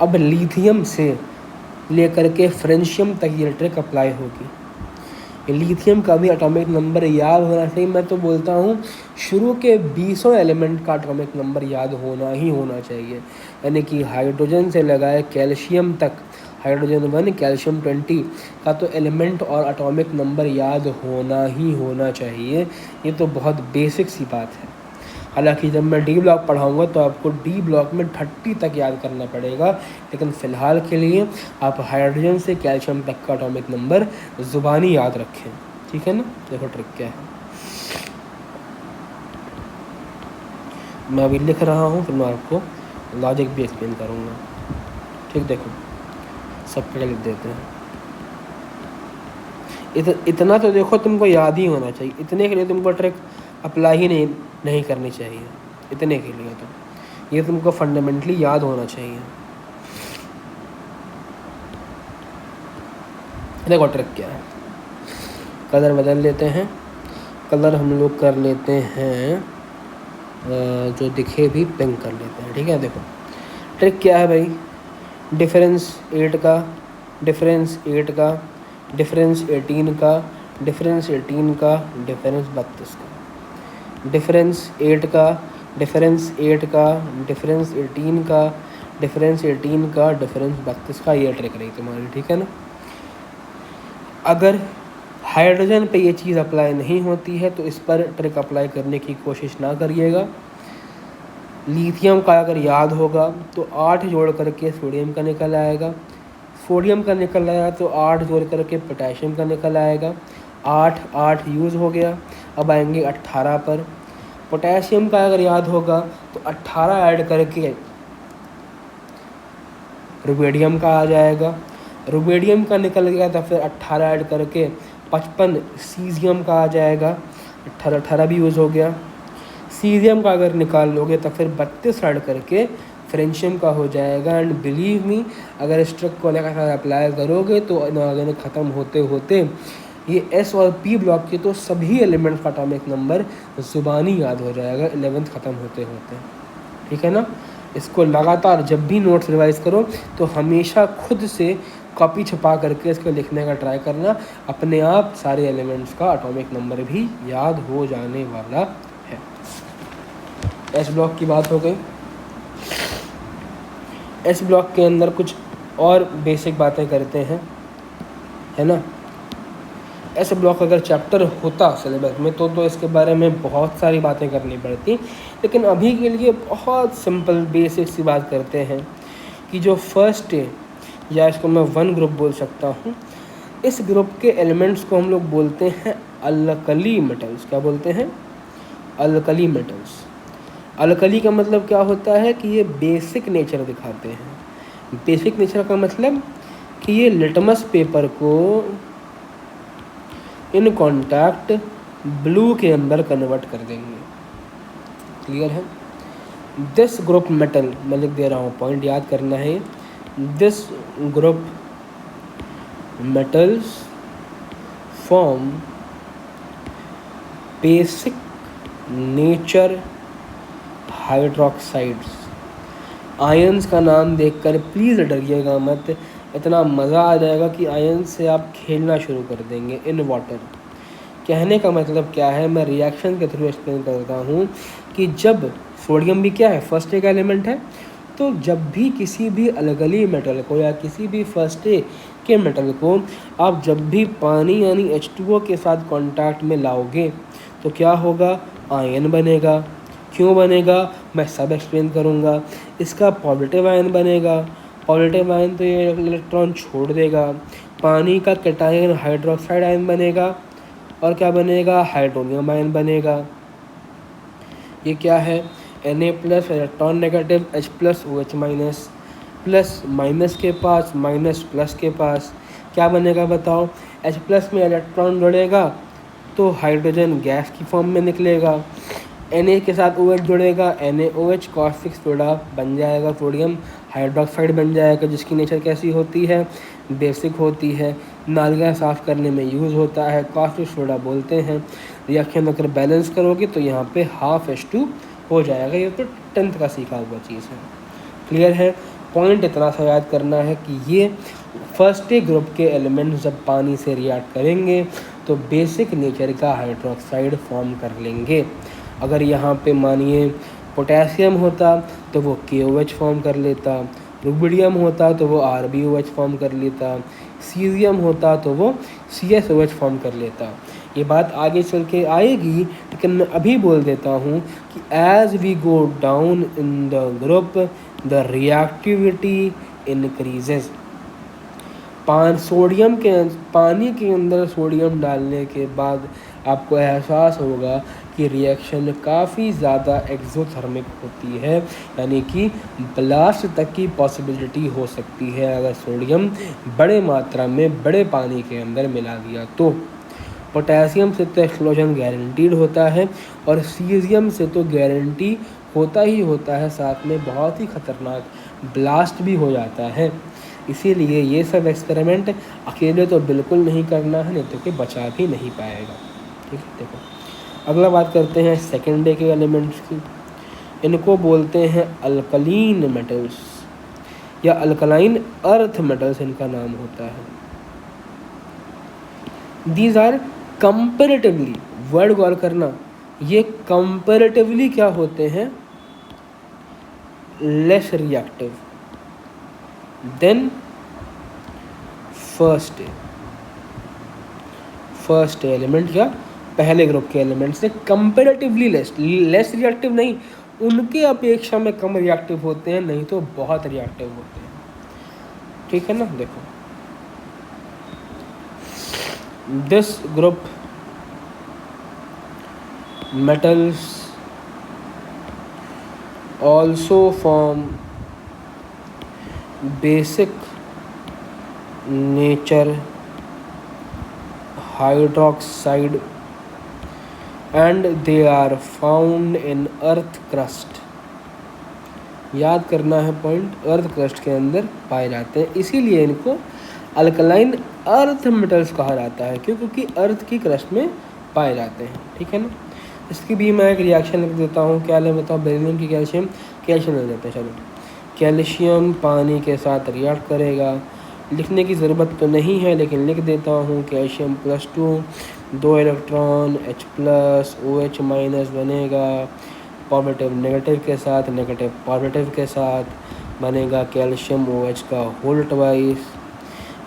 अब लिथियम से लेकर के फ्रेंशियम तक ये ट्रिक अप्लाई होगी। लिथियम का भी एटॉमिक नंबर याद होना चाहिए। मैं तो बोलता हूँ शुरू के 20 एलिमेंट का एटॉमिक नंबर याद होना ही होना चाहिए, यानी कि हाइड्रोजन से लगाए कैल्शियम तक, हाइड्रोजन 1 कैल्शियम 20 का तो एलिमेंट और एटॉमिक नंबर याद होना ही होना चाहिए। ये तो बहुत बेसिक सी बात है। हालांकि जब मैं डी ब्लॉक पढ़ाऊँगा तो आपको डी ब्लॉक में 30 तक याद करना पड़ेगा, लेकिन फ़िलहाल के लिए आप हाइड्रोजन से कैल्शियम तक का एटॉमिक नंबर ज़ुबानी याद रखें, ठीक है ना। देखो ट्रिक क्या है, मैं अभी लिख रहा हूँ, फिर मैं आपको लॉजिक भी एक्सप्लेन करूँगा, ठीक। देखो सब पे लिख देते हैं। इतना तो देखो तुमको याद ही होना चाहिए, इतने के लिए तुमको ट्रिक अप्लाई ही नहीं करनी चाहिए, इतने के लिए तो ये तुमको फंडामेंटली याद होना चाहिए। देखो ट्रिक क्या है, कलर बदल लेते हैं, कलर हम लोग कर लेते हैं जो दिखे भी पिंक कर लेते हैं, ठीक है। देखो ट्रिक क्या है भाई, डिफरेंस 8 का, डिफरेंस 8 का, डिफरेंस 18 का, डिफरेंस 18 का, डिफरेंस 32 का, डिफरेंस 8 का, डिफरेंस 8 का, डिफरेंस 18 का, डिफरेंस 18 का, डिफरेंस 32 का, ये ट्रिक रही तुम्हारी, ठीक है ना। अगर हाइड्रोजन पे ये चीज़ अप्लाई नहीं होती है तो इस पर ट्रिक अप्लाई करने की कोशिश ना करिएगा। लिथियम का अगर याद होगा तो 8 जोड़ करके सोडियम का निकल आएगा, सोडियम का निकल आया तो 8 जोड़ करके पोटेशियम का निकल आएगा, 8 8 यूज़ हो गया। अब आएंगे 18 पर, पोटेशियम का अगर याद होगा तो 18 ऐड करके रुबेडियम का आ जाएगा, रुबेडियम का निकल गया तो फिर 18 ऐड करके 55 सीजियम का आ जाएगा, 18 भी यूज़ हो गया। सीजियम का अगर निकाल लोगे तो फिर 32 ऐड करके फ्रेंशियम का हो जाएगा। एंड बिलीव मी, अगर इस ट्रिक को लेकर अप्लाई करोगे तो इनऑर्गेनिक ख़त्म होते होते ये एस और पी ब्लॉक के तो सभी एलिमेंट्स का एटॉमिक नंबर ज़ुबानी याद हो जाएगा 11th ख़त्म होते होते, ठीक है ना। इसको लगातार जब भी नोट्स रिवाइज करो तो हमेशा खुद से कॉपी छपा करके इसको लिखने का ट्राई करना, अपने आप सारे एलिमेंट्स का एटॉमिक नंबर भी याद हो जाने वाला है। एस ब्लॉक की बात हो गई। एस ब्लॉक के अंदर कुछ और बेसिक बातें करते हैं, है ना। एस ब्लॉक अगर चैप्टर होता सिलेबस में तो इसके बारे में बहुत सारी बातें करनी पड़ती, लेकिन अभी के लिए बहुत सिंपल बेसिक सी बात करते हैं कि जो फर्स्ट या इसको मैं 1 ग्रुप बोल सकता हूँ, इस ग्रुप के एलिमेंट्स को हम लोग बोलते हैं अल्कली मेटल्स। क्या बोलते हैं? Alkali metals. अल्कली का मतलब क्या होता है कि ये बेसिक नेचर दिखाते हैं। बेसिक नेचर का मतलब कि ये लिटमस पेपर को इन कॉन्टैक्ट ब्लू के अंदर कन्वर्ट कर देंगे। क्लियर है? दिस ग्रुप मेटल, मैं लिख दे रहा हूँ, पॉइंट याद करना है। This group metals form basic nature hydroxides. Ions का नाम देखकर प्लीज़ डरिएगा मत, इतना मज़ा आ जाएगा कि आयंस से आप खेलना शुरू कर देंगे इन वाटर। कहने का मतलब क्या है, मैं रिएक्शन के थ्रू एक्सप्लेन करता हूँ कि जब सोडियम भी क्या है, फर्स्ट ए का एलिमेंट है, तो जब भी किसी भी अलगली मेटल को या किसी भी फर्स्ट ए के मेटल को आप जब भी पानी यानी H2O के साथ कांटेक्ट में लाओगे तो क्या होगा, आयन बनेगा। क्यों बनेगा मैं सब एक्सप्लेन करूँगा। इसका पॉजिटिव आयन बनेगा, पॉजिटिव आयन तो ये इलेक्ट्रॉन छोड़ देगा। पानी का कैटायन हाइड्रोक्साइड आयन बनेगा और क्या बनेगा, हाइड्रोनियम आयन बनेगा। ये क्या है, Na plus electron negative, H plus OH minus, plus minus के पास माइनस प्लस के पास क्या बनेगा बताओ, H प्लस में इलेक्ट्रॉन जुड़ेगा तो हाइड्रोजन गैस की फॉर्म में निकलेगा। Na के साथ OH जुड़ेगा, NaOH कॉस्टिक सोडा बन जाएगा, सोडियम हाइड्रोक्साइड बन जाएगा, जिसकी नेचर कैसी होती है, बेसिक होती है, नालियाँ साफ़ करने में यूज़ होता है, कॉस्टिक सोडा बोलते हैं। रिएक्शन अगर बैलेंस करोगे तो यहाँ पे हाफ H2 हो जाएगा। ये तो 10th का सीखा हुआ चीज़ है। क्लियर है? पॉइंट इतना सा याद करना है कि ये फर्स्ट ए ग्रुप के एलिमेंट्स जब पानी से रिएक्ट करेंगे तो बेसिक नेचर का हाइड्रोक्साइड फॉर्म कर लेंगे। अगर यहाँ पे मानिए पोटेशियम होता तो वो KOH फॉर्म कर लेता, रुबिडियम होता तो वो RbOH फॉर्म कर लेता, सीजियम होता तो वो CSOH फॉर्म कर लेता। ये बात आगे चल के आएगी, लेकिन मैं अभी बोल देता हूँ कि as we go down in the group the reactivity increases. पानी के अंदर सोडियम डालने के बाद आपको एहसास होगा कि रिएक्शन काफ़ी ज़्यादा एक्सोथर्मिक होती है, यानी कि ब्लास्ट तक की पॉसिबिलिटी हो सकती है अगर सोडियम बड़े मात्रा में बड़े पानी के अंदर मिला दिया तो। पोटेशियम से तो एक्सप्लोजन गारंटीड होता है और सीजियम से तो गारंटी होता ही होता है, साथ में बहुत ही ख़तरनाक ब्लास्ट भी हो जाता है। इसीलिए ये सब एक्सपेरिमेंट अकेले तो बिल्कुल नहीं करना है, नहीं तो कि बचा भी नहीं पाएगा। ठीक है, देखो अगला बात करते हैं सेकेंड डे के एलिमेंट्स की। इनको बोलते हैं अल्कलीन मेटल्स या अल्कलाइन अर्थ मेटल्स इनका नाम होता है। दीज आर कंपेरेटिवली, वर्ड गौर करना, ये कंपेरेटिवली क्या होते हैं, less reactive than first element या पहले ग्रुप के एलिमेंट से कंपेरेटिवली लेस रिएक्टिव नहीं, उनके अपेक्षा में कम रिएक्टिव होते हैं, नहीं तो बहुत रिएक्टिव होते हैं। ठीक है ना, देखो this group metals also form basic nature hydroxide and they are found in earth crust। याद करना है पॉइंट, अर्थ क्रस्ट के अंदर पाए जाते हैं, इसीलिए इनको अल्कलाइन अर्थ मेटल्स कहा जाता है, क्यों, क्योंकि अर्थ की क्रस्ट में पाए जाते हैं। ठीक है ना, इसकी भी मैं एक रिएक्शन लिख देता हूँ। क्या ले बताओ, बेरिलियम की कैल्शियम लिख देते हैं। चलो, कैल्शियम पानी के साथ रिएक्ट करेगा, लिखने की ज़रूरत तो नहीं है लेकिन लिख देता हूँ। कैल्शियम +2, 2 इलेक्ट्रॉन H+ OH- बनेगा, पॉजिटिव नेगेटिव के साथ, नेगेटिव पॉजिटिव के साथ बनेगा कैल्शियम OH का होल ट्वाइस।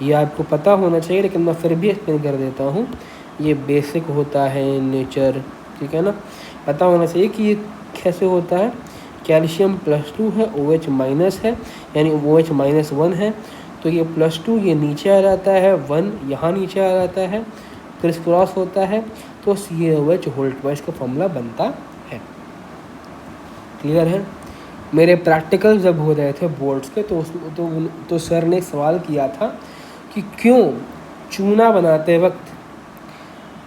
ये आपको पता होना चाहिए लेकिन मैं फिर भी एक्सप्लेन कर देता हूँ। ये बेसिक होता है नेचर, ठीक है ना, पता होना चाहिए कि ये कैसे होता है। कैल्शियम +2 है, OH- है, यानी OH-1 है, तो ये +2 ये नीचे आ जाता है, 1 यहाँ नीचे आ जाता है, क्रिस क्रॉस होता है, तो CaOH होल ट्वाइस का फॉर्मूला बनता है। क्लियर है। मेरे प्रैक्टिकल जब हो रहे थे बोर्ड्स के तो सर ने सवाल किया था कि क्यों चूना बनाते वक्त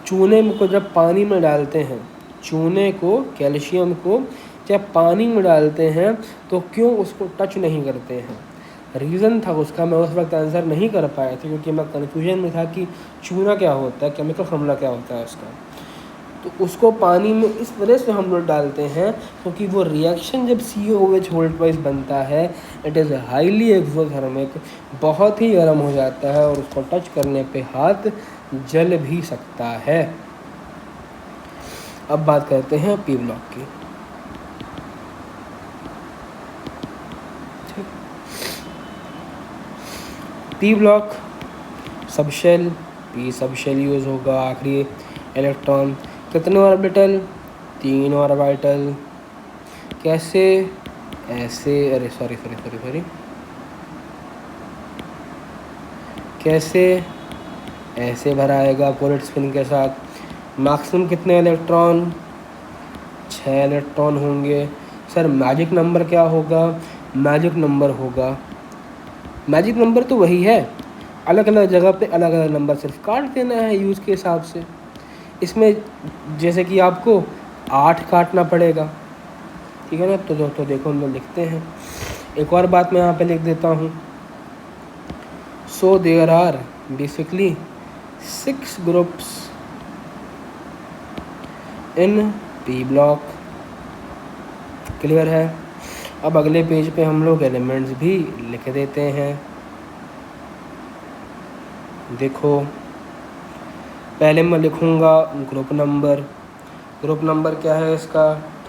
चूने को जब पानी में डालते हैं, चूने को, कैल्शियम को जब पानी में डालते हैं तो क्यों उसको टच नहीं करते हैं। रीज़न था उसका, मैं उस वक्त आंसर नहीं कर पाया था क्योंकि मैं कन्फ्यूजन में था कि चूना क्या होता है, केमिकल फॉर्मूला क्या होता है उसका। तो उसको पानी में इस वजह से हम लोग डालते हैं क्योंकि वो रिएक्शन जब CaOH होल ट्वाइस बनता है, इट इज़ हाईली एक्सोथर्मिक, बहुत ही गर्म हो जाता है और उसको टच करने पे हाथ जल भी सकता है। अब बात करते हैं P ब्लॉक की। P block subshell, P subshell use होगा, आखिरी इलेक्ट्रॉन, कितने ऑर्बिटल, 3 ऑर्बिटल। कैसे, ऐसे, अरे सॉरी कैसे, ऐसे भराएगा कोलेट स्पिन के साथ। मैक्सिमम कितने इलेक्ट्रॉन, 6 इलेक्ट्रॉन होंगे। सर मैजिक नंबर क्या होगा, मैजिक नंबर तो वही है, अलग अलग जगह पे अलग अलग नंबर सिर्फ काट देना है यूज़ के हिसाब से। इसमें जैसे कि आपको 8 काटना पड़ेगा, ठीक है ना। तो देखो हम लोग लिखते हैं, एक और बात मैं यहाँ पे लिख देता हूँ। So there are basically 6 groups in P block. Clear है। अब अगले पेज पे हम लोग एलिमेंट्स भी लिख देते हैं। देखो, पहले मैं लिखूँगा ग्रुप नंबर। ग्रुप नंबर क्या है इसका?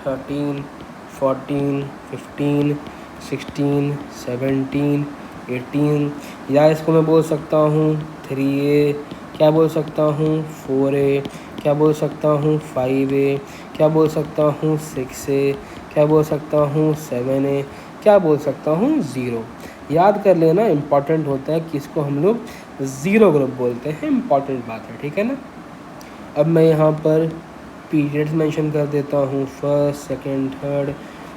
13, 14, 15, 16, 17, 18, या इसको मैं बोल सकता हूँ 3A, क्या बोल सकता हूँ 4A, क्या बोल सकता हूँ 5A, क्या बोल सकता हूँ 6A, क्या बोल सकता हूँ 7A, क्या बोल सकता हूँ 0। याद कर लेना, इम्पॉर्टेंट होता है कि इसको हम लोग 0 ग्रुप बोलते हैं, इम्पॉर्टेंट बात है, ठीक है ना। अब मैं यहाँ पर पीरियड्स मेंशन कर देता हूँ, first, second, third,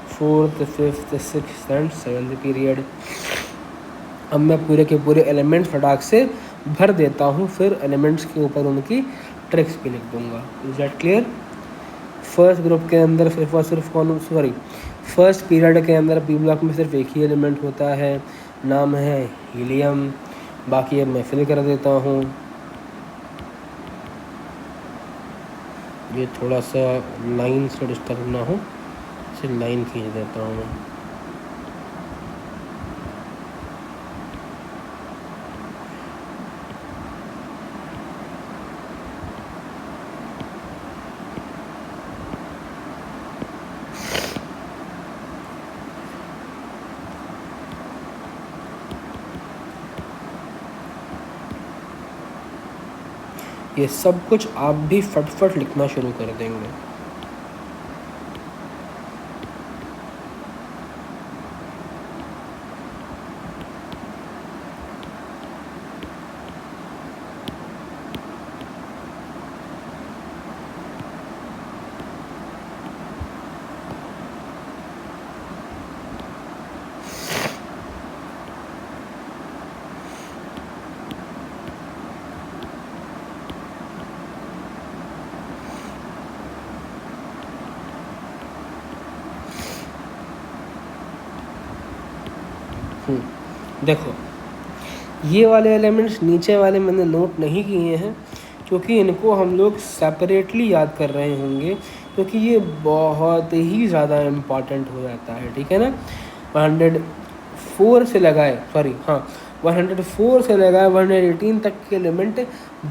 fourth, fifth, sixth and seventh period. अब मैं पूरे के पूरे एलिमेंट्स फटाक से भर देता हूँ, फिर एलिमेंट्स के ऊपर उनकी ट्रिक्स भी लिख दूँगा। Is that clear? First group के अंदर फर्स्ट पीरियड के अंदर पी ब्लॉक में सिर्फ एक ही एलिमेंट होता है, नाम है हीलियम। बाकी अब मैं फिल कर देता हूँ। ये थोड़ा सा लाइन से डिस्टर्ब ना हो, इसे लाइन खींच देता हूँ मैं। ये सब कुछ आप भी फटफट लिखना शुरू कर देंगे। देखो, ये वाले एलिमेंट्स नीचे वाले मैंने नोट नहीं किए हैं, क्योंकि इनको हम लोग सेपरेटली याद कर रहे होंगे, क्योंकि ये बहुत ही ज़्यादा इम्पॉर्टेंट हो जाता है, ठीक है ना। 104 से लगाए 118 तक के एलिमेंट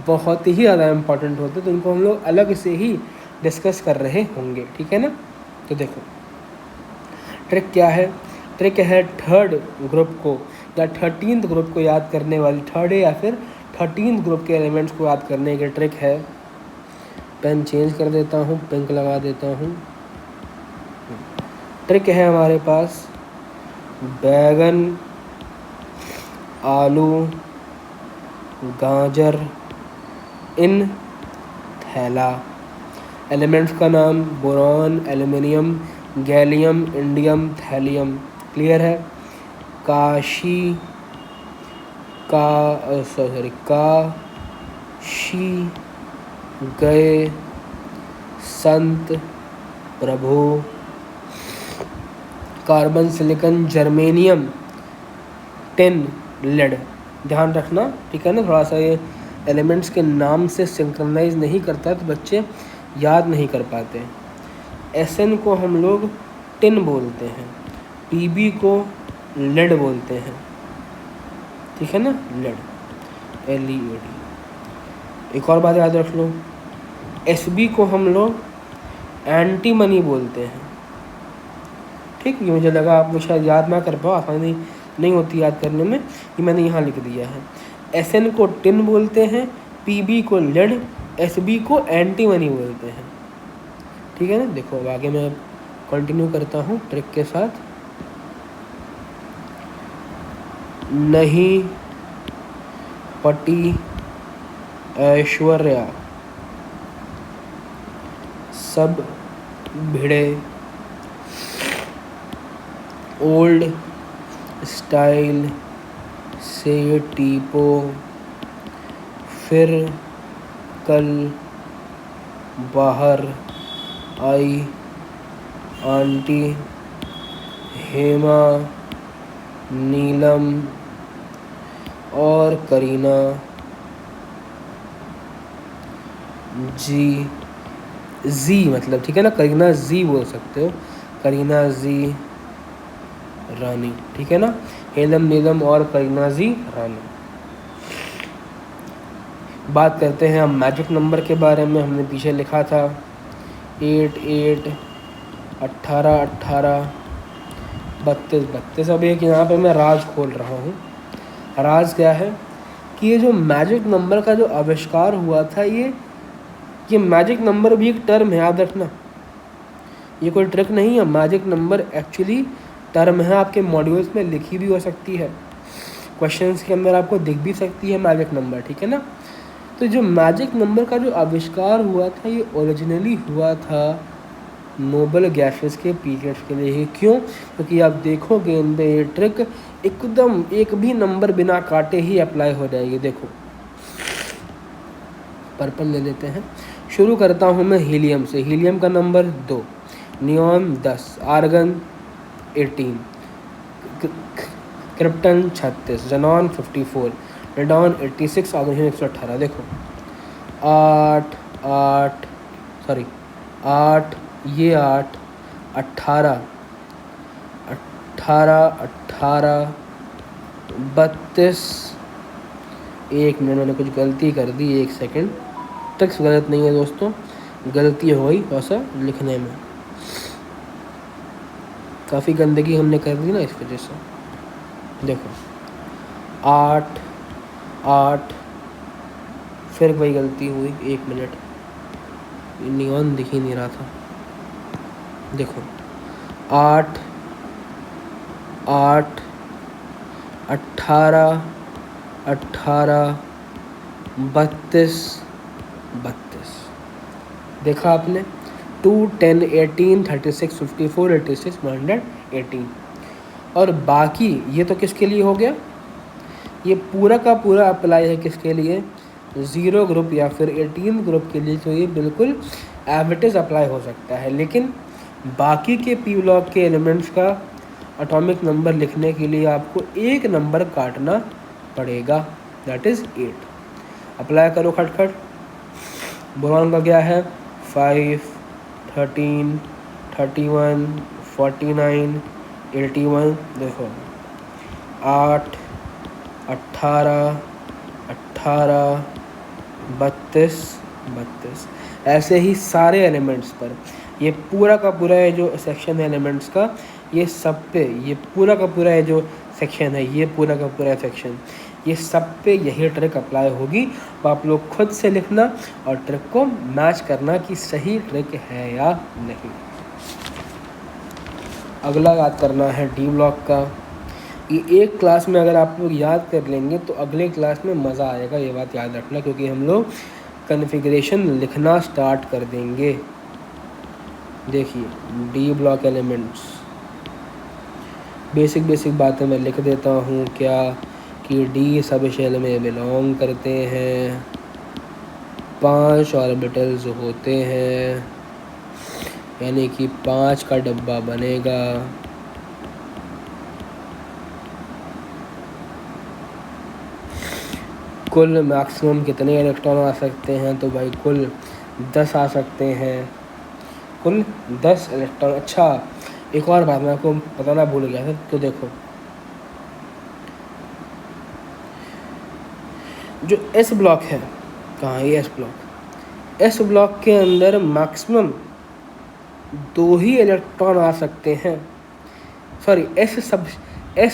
बहुत ही ज़्यादा इम्पॉर्टेंट होते हैं, तो इनको हम लोग अलग से ही डिस्कस कर रहे होंगे, ठीक है ना। तो देखो, ट्रिक क्या है? ट्रिक है थर्ड ग्रुप को या 13th ग्रुप को याद करने वाली, थर्ड या फिर 13th ग्रुप के एलिमेंट्स को याद करने की ट्रिक है। पेन चेंज कर देता हूँ, पिंक लगा देता हूँ। ट्रिक है हमारे पास बैगन, आलू, गाजर इन थैला। एलिमेंट्स का नाम boron, aluminium, gallium, indium, thallium. Clear है? काशी गए संत प्रभु। Carbon, silicon, germanium, tin, lead. ध्यान रखना, ठीक है ना। थोड़ा सा ये एलिमेंट्स के नाम से सिंक्रोनाइज नहीं करता तो बच्चे याद नहीं कर पाते। एसएन को हम लोग टिन बोलते हैं, पीबी को लेड बोलते हैं, ठीक है ना, लेड, LED। एक और बात याद रख लो, एसबी को हम लोग एंटीमनी बोलते हैं, ठीक। ये मुझे लगा आप लोग शायद याद ना कर पाओ, आसानी नहीं होती याद करने में, ये मैंने यहाँ लिख दिया है। एसएन को टिन बोलते हैं, पीबी को लेड, एसबी को एंटीमनी बोलते हैं, ठीक है ना। देखो, अब आगे मैं कंटिन्यू करता हूँ ट्रिक के साथ। नहीं पटी ऐश्वर्या, सब भिड़े, ओल्ड स्टाइल से टीपो, फिर कल बाहर आई आंटी, हेमा, नीलम और करीना जी मतलब, ठीक है ना, करीना जी बोल सकते हो, करीना जी रानी, ठीक है ना। हेलम, नीलम और करीना जी रानी। बात करते हैं हम मैजिक नंबर के बारे में। हमने पीछे लिखा था 8 8 18 18 32 32। अब एक यहाँ पे मैं राज खोल रहा हूँ। राज क्या है कि ये जो मैजिक नंबर का जो आविष्कार हुआ था, ये मैजिक नंबर भी एक टर्म है, याद रखना। ये कोई ट्रिक नहीं है। मैजिक नंबर एक्चुअली टर्म है, आपके मॉड्यूल्स में लिखी भी हो सकती है, क्वेश्चंस के अंदर आपको दिख भी सकती है मैजिक नंबर, ठीक है ना। तो जो मैजिक नंबर का जो आविष्कार हुआ था, ये ओरिजिनली हुआ था नोबल गैसेस के पीरियड्स के लिए ही। क्यों? क्योंकि आप देखोगे इन ये ट्रिक एकदम एक भी नंबर बिना काटे ही अप्लाई हो जाएगी। देखो पर्पल ले लेते हैं। शुरू करता हूँ मैं हीलियम से। हीलियम का number 2, neon 10, argon 18, krypton 36, xenon 54, radon 86, oxygen 118। देखो 8 8 सॉरी 8 ये 8 18 18 18 32। एक मिनट, मैंने कुछ गलती कर दी, 1 सेकंड। ट्रिक्स गलत नहीं है दोस्तों, गलती हो गई थोड़ा सा लिखने में, काफ़ी गंदगी हमने कर दी ना, इस वजह से। देखो 8 8 फिर वही गलती हुई, 1 मिनट, नियॉन दिख ही नहीं रहा था। देखो 8 8 18 18 32 32। देखा आपने, 2 10 18 36 54 86 118। और बाकी ये तो किसके लिए हो गया, ये पूरा का पूरा अप्लाई है किसके लिए, 0 ग्रुप या फिर 18 ग्रुप के लिए। तो ये बिल्कुल एवरेज अप्लाई हो सकता है। लेकिन बाकी के पी ब्लॉक के एलिमेंट्स का एटॉमिक नंबर लिखने के लिए आपको एक नंबर काटना पड़ेगा, दैट इज़ 8। अप्लाई करो खटखट। बोरॉन का क्या है, 5 13 31 49 81। देखो 8 18 18 32 32। ऐसे ही सारे एलिमेंट्स पर ये पूरा का पूरा है जो सेक्शन है एलिमेंट्स का, ये सब पे ये पूरा का पूरा है जो सेक्शन है, ये पूरा का पूरा सेक्शन, ये सब पे यही ट्रिक अप्लाई होगी। तो आप लोग खुद से लिखना और ट्रिक को मैच करना कि सही ट्रिक है या नहीं। अगला याद करना है डी ब्लॉक का। ये एक क्लास में अगर आप लोग याद कर लेंगे तो अगले क्लास में मज़ा आएगा, ये बात याद रखना, क्योंकि हम लोग कॉन्फ़िगरेशन लिखना स्टार्ट कर देंगे। देखिए डी ब्लॉक एलिमेंट्स, बेसिक बातें मैं लिख देता हूँ क्या, कि डी सब शेल में बिलोंग करते हैं, 5 ऑर्बिटल्स होते हैं, यानी कि 5 का डब्बा बनेगा। कुल मैक्सिमम कितने इलेक्ट्रॉन आ सकते हैं, तो भाई कुल 10 आ सकते हैं, कुल 10 इलेक्ट्रॉन। अच्छा एक और बात मैं आपको बताना भूल गया था, तो देखो जो एस ब्लॉक है, कहाँ ये एस ब्लॉक, एस ब्लॉक के अंदर मैक्सिमम 2 ही इलेक्ट्रॉन आ सकते हैं। सॉरी एस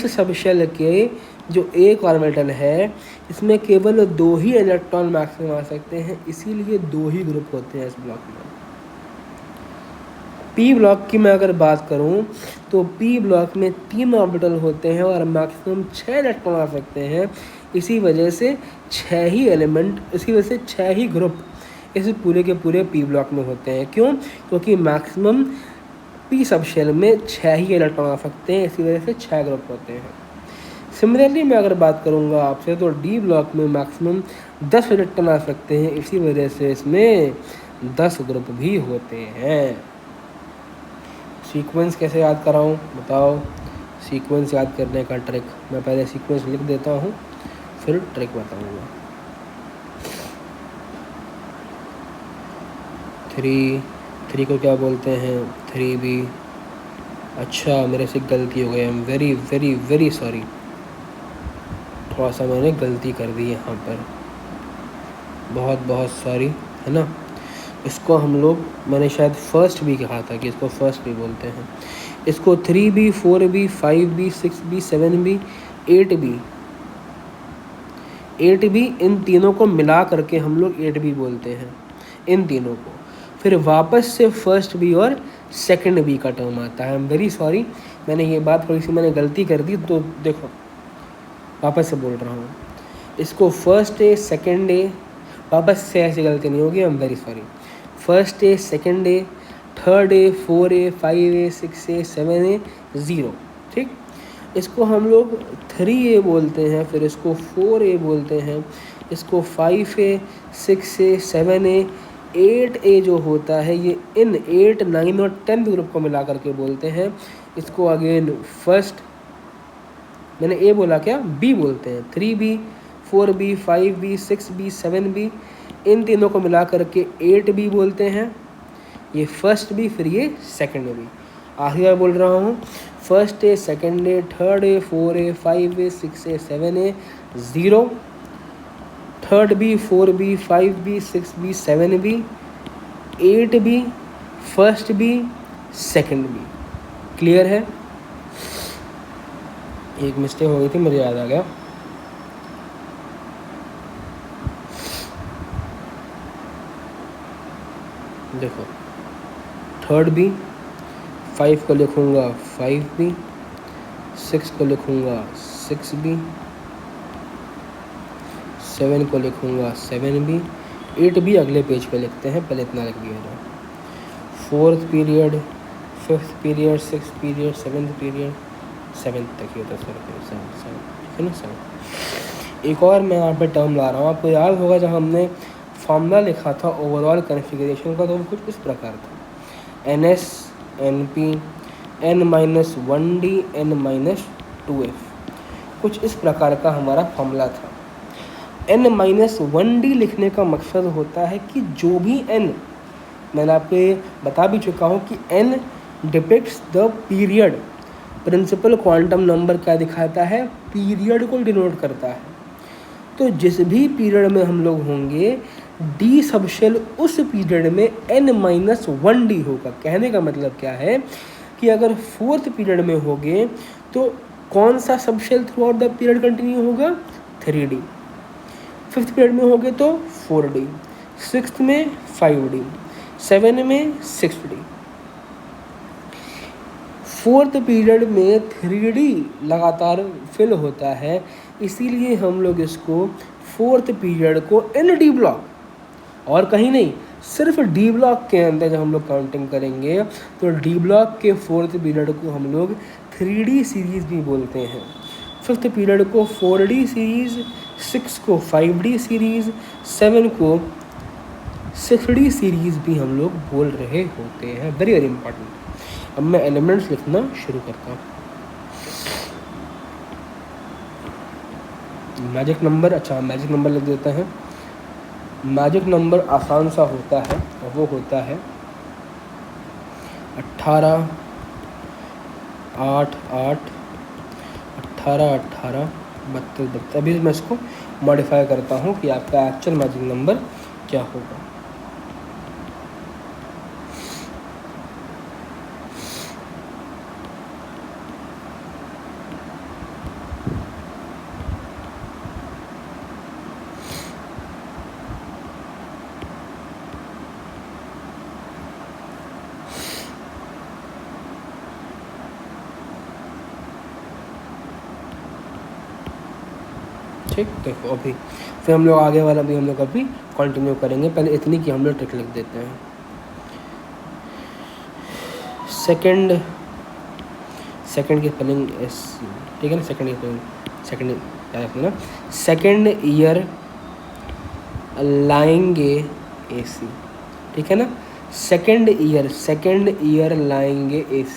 सब शेल के जो एक ऑर्बिटल है इसमें केवल 2 ही इलेक्ट्रॉन मैक्सिमम आ सकते हैं, इसीलिए 2 ही ग्रुप होते हैं इस ब्लॉक में। पी ब्लॉक की मैं अगर बात करूं तो पी ब्लॉक में 3 ऑर्बिटल होते हैं और मैक्सिमम 6 इलेक्ट्रॉन आ सकते हैं। इसी वजह से 6 ही एलिमेंट, इसी वजह से 6 ही ग्रुप इस पूरे के पूरे पी ब्लॉक में होते हैं। क्यों? क्योंकि मैक्सिमम पी सब शेल में 6 ही इलेक्ट्रॉन आ सकते हैं, इसी वजह से 6 ग्रुप होते हैं। सिमिलरली मैं अगर बात करूंगा आपसे तो डी ब्लॉक में मैक्सिमम 10 इलेक्ट्रॉन आ सकते हैं, इसी वजह से इसमें 10 ग्रुप भी होते हैं। सीक्वेंस कैसे याद कराऊं बताओ, सीक्वेंस याद करने का ट्रिक, मैं पहले सीक्वेंस लिख देता हूं फिर ट्रिक बताऊंगा। 3 को क्या बोलते हैं, 3b। अच्छा मेरे से गलती हो गई, I am very very very sorry, थोड़ा सा मैंने गलती कर दी यहाँ पर। बहुत बहुत सॉरी, है ना। इसको हम लोग, मैंने शायद फर्स्ट भी कहा था कि इसको फर्स्ट भी बोलते हैं। इसको 3B 4B 5B 6B 7B 8B 8B, इन तीनों को मिला करके हम लोग 8B बोलते हैं, इन तीनों को। फिर वापस से फर्स्ट बी और सेकंड बी का टर्म आता है। आई एम वेरी सॉरी, मैंने ये बात थोड़ी सी मैंने गलती कर दी, तो देखो वापस से बोल रहा हूँ। इसको फर्स्ट ए सेकंड ए, वापस से ऐसी गलती नहीं होगी, I am very sorry. First A second A third A 4A 5A 6A 7A 0, ठीक। इसको हम लोग 3A बोलते हैं, फिर इसको 4A बोलते हैं, इसको 5A 6A 7A 8A जो होता है, ये इन 8 9 और 10 ग्रुप को मिला करके बोलते हैं। इसको अगेन फर्स्ट, मैंने ए बोला क्या, बी बोलते हैं। 3B 4B 5B 6B 7B, इन तीनों को मिला करके 8B बोलते हैं। ये फर्स्ट बी, फिर ये सेकंड बी। आखिरी बार बोल रहा हूँ, first A second A third A 4A 5A 6A 7A 0, third B 4B 5B 6B 7B 8B, first B second B. Clear है। एक मिस्टेक हो गई थी, मुझे याद आ गया। देखो थर्ड बी, 5 को लिखूँगा 5B, 6 को लिखूँगा 6B, 7 को लिखूँगा 7B, 8B अगले पेज पे लिखते हैं, पहले इतना लिख दिया जाए। Fourth period, fifth period, six period, seventh period, seventh तक ही होता है, सेवन, ठीक है ना, 7। एक और मैं यहाँ पे टर्म ला रहा हूँ, आपको याद होगा जब हमने फॉर्मूला लिखा था ओवरऑल कॉन्फ़िगरेशन का, तो वो कुछ इस प्रकार था, NS NP N-1D N-2F, कुछ इस प्रकार का हमारा फॉर्मूला था। N-1D लिखने का मकसद होता है कि जो भी N, मैंने आपको ये बता भी चुका हूँ कि N depicts the period. Principal quantum number क्या दिखाता है, पीरियड को डिनोट करता है। तो जिस भी पीरियड में हम लोग होंगे, D सबशेल उस पीरियड में N-1D होगा। कहने का मतलब क्या है कि अगर फोर्थ पीरियड में होगे तो कौन सा subshell through out the period continue होगा, 3D। फिफ्थ पीरियड में होगे तो 4D, सिक्स्थ में 5D, 7 में 6D। फोर्थ पीरियड में 3D लगातार फिल होता है, इसीलिए हम लोग इसको फोर्थ पीरियड को इन D ब्लॉक, और कहीं नहीं, सिर्फ D ब्लॉक के अंदर जब हम लोग काउंटिंग करेंगे तो D ब्लॉक के फोर्थ पीरियड को हम लोग 3D सीरीज़ भी बोलते हैं, फिफ्थ पीरियड को 4D सीरीज़, 6 को 5D सीरीज़, 7 को 6D सीरीज़ भी हम लोग बोल रहे होते हैं। Very very important. अब मैं एलिमेंट्स लिखना शुरू करता हूँ। मैजिक नंबर, अच्छा मैजिक नंबर लिख देते हैं। मैजिक नंबर आसान सा होता है, और वो होता है 18 8 8 18 18 32 32। अभी मैं इसको मॉडिफाई करता हूँ कि आपका एक्चुअल मैजिक नंबर क्या होगा। ठीक, देखो अभी फिर हम लोग आगे वाला भी हम लोग अभी कंटिन्यू करेंगे। पहले इतनी की हम लोग ट्रिक लिख देते हैं। सेकंड की स्पेलिंग एस, ठीक है ना, सेकंड की स्पेलिंग, सेकंड क्या रखना ना, सेकंड ईयर लाएंगे AC, ठीक है ना, सेकंड ईयर लाएंगे AC,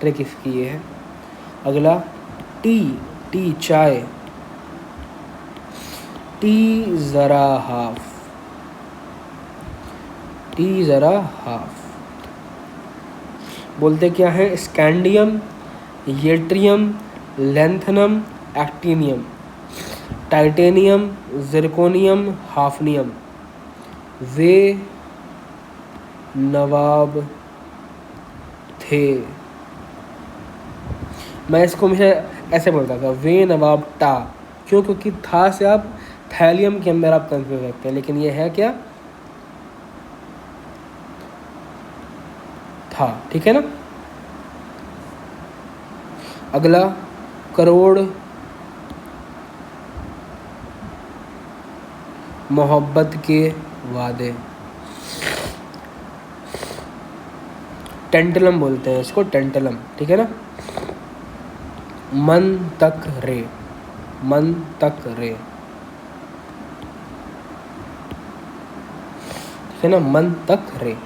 ट्रिक इसकी ये है। अगला टी चाय, टी ज़रा हाफ, बोलते क्या है, scandium, yttrium, lanthanum, actinium, titanium, zirconium, hafnium. वे नवाब थे। मैं इसको हमेशा ऐसे बोलता था, वे नवाब टा। क्यों? क्योंकि था से आप थैलियम के अंदर आप कंफ्यूज रखते हैं, लेकिन ये है क्या? था। ठीक है ना। अगला, करोड़ मोहब्बत के वादे। टेंटलम बोलते हैं इसको, टेंटलम। ठीक है ना। मन तक रे, मन तक रे। ठीक है ना, मन तक रे।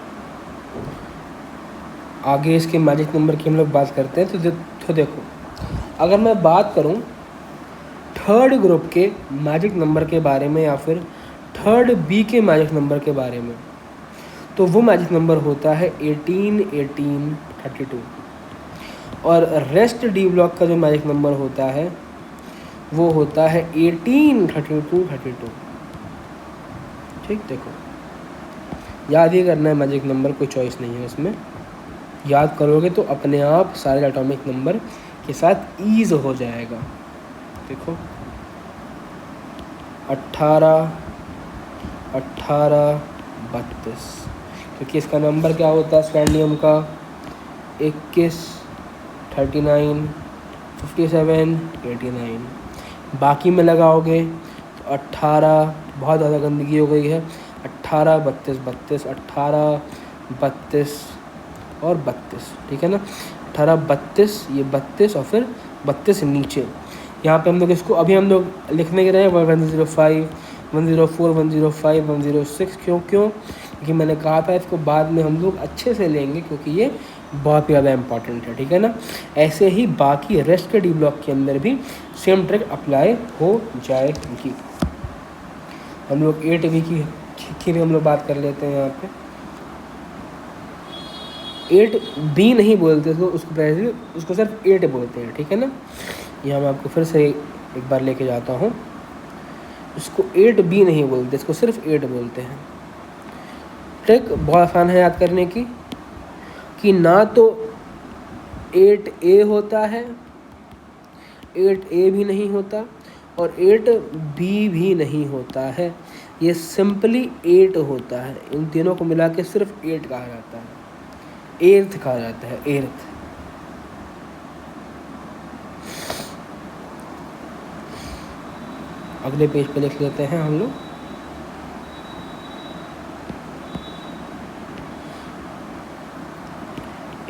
आगे इसके मैजिक नंबर की हम लोग बात करते हैं। तो देखो, अगर मैं बात करूं थर्ड ग्रुप के मैजिक नंबर के बारे में या फिर थर्ड बी के मैजिक नंबर के बारे में, तो वो मैजिक नंबर होता है 18, 18, 32। और रेस्ट डी ब्लॉक का जो मैजिक नंबर होता है वो होता है 18, 32, 32। ठीक, देखो याद ही करना है मैजिक नंबर, कोई चॉइस नहीं है उसमें। याद करोगे तो अपने आप सारे एटॉमिक नंबर के साथ ईज हो जाएगा। देखो 18, 18, 32, क्योंकि इसका नंबर क्या होता है स्कैंडियम का? 21, 39, 57, 89। बाकी में लगाओगे तो 18, बहुत ज़्यादा गंदगी हो गई है। 18, 32, 32, 18, 32 और 32। ठीक है ना। 18, 32, ये 32 और फिर 32 नीचे। यहाँ पे हम लोग इसको अभी हम लोग लिखने के रहे 105, 104, 105, 106। क्यों? क्योंकि मैंने कहा था इसको बाद में हम लोग अच्छे से लेंगे, क्योंकि ये बहुत ही ज़्यादा इंपॉर्टेंट है। ठीक है ना। ऐसे ही बाकी रेस्ट के डी ब्लॉक के अंदर भी सेम ट्रिक अप्लाई हो जाएगी। हम लोग 8B की भी हम लोग बात कर लेते हैं। यहाँ पे 8B नहीं बोलते उसको सिर्फ 8 बोलते हैं। ठीक है ना। यहाँ मैं आपको फिर से एक बार लेके जाता हूँ। इसको 8B नहीं बोलते, इसको सिर्फ 8 बोलते हैं। ट्रिक बहुत आसान है याद करने की, कि ना तो 8A होता है, 8A भी नहीं होता और 8B भी नहीं होता है। ये सिंपली 8 होता है। इन तीनों को मिला के सिर्फ 8 कहा जाता है, एर्थ कहा जाता है, एर्थ। अगले पेज पे लिख लेते हैं हम लोग।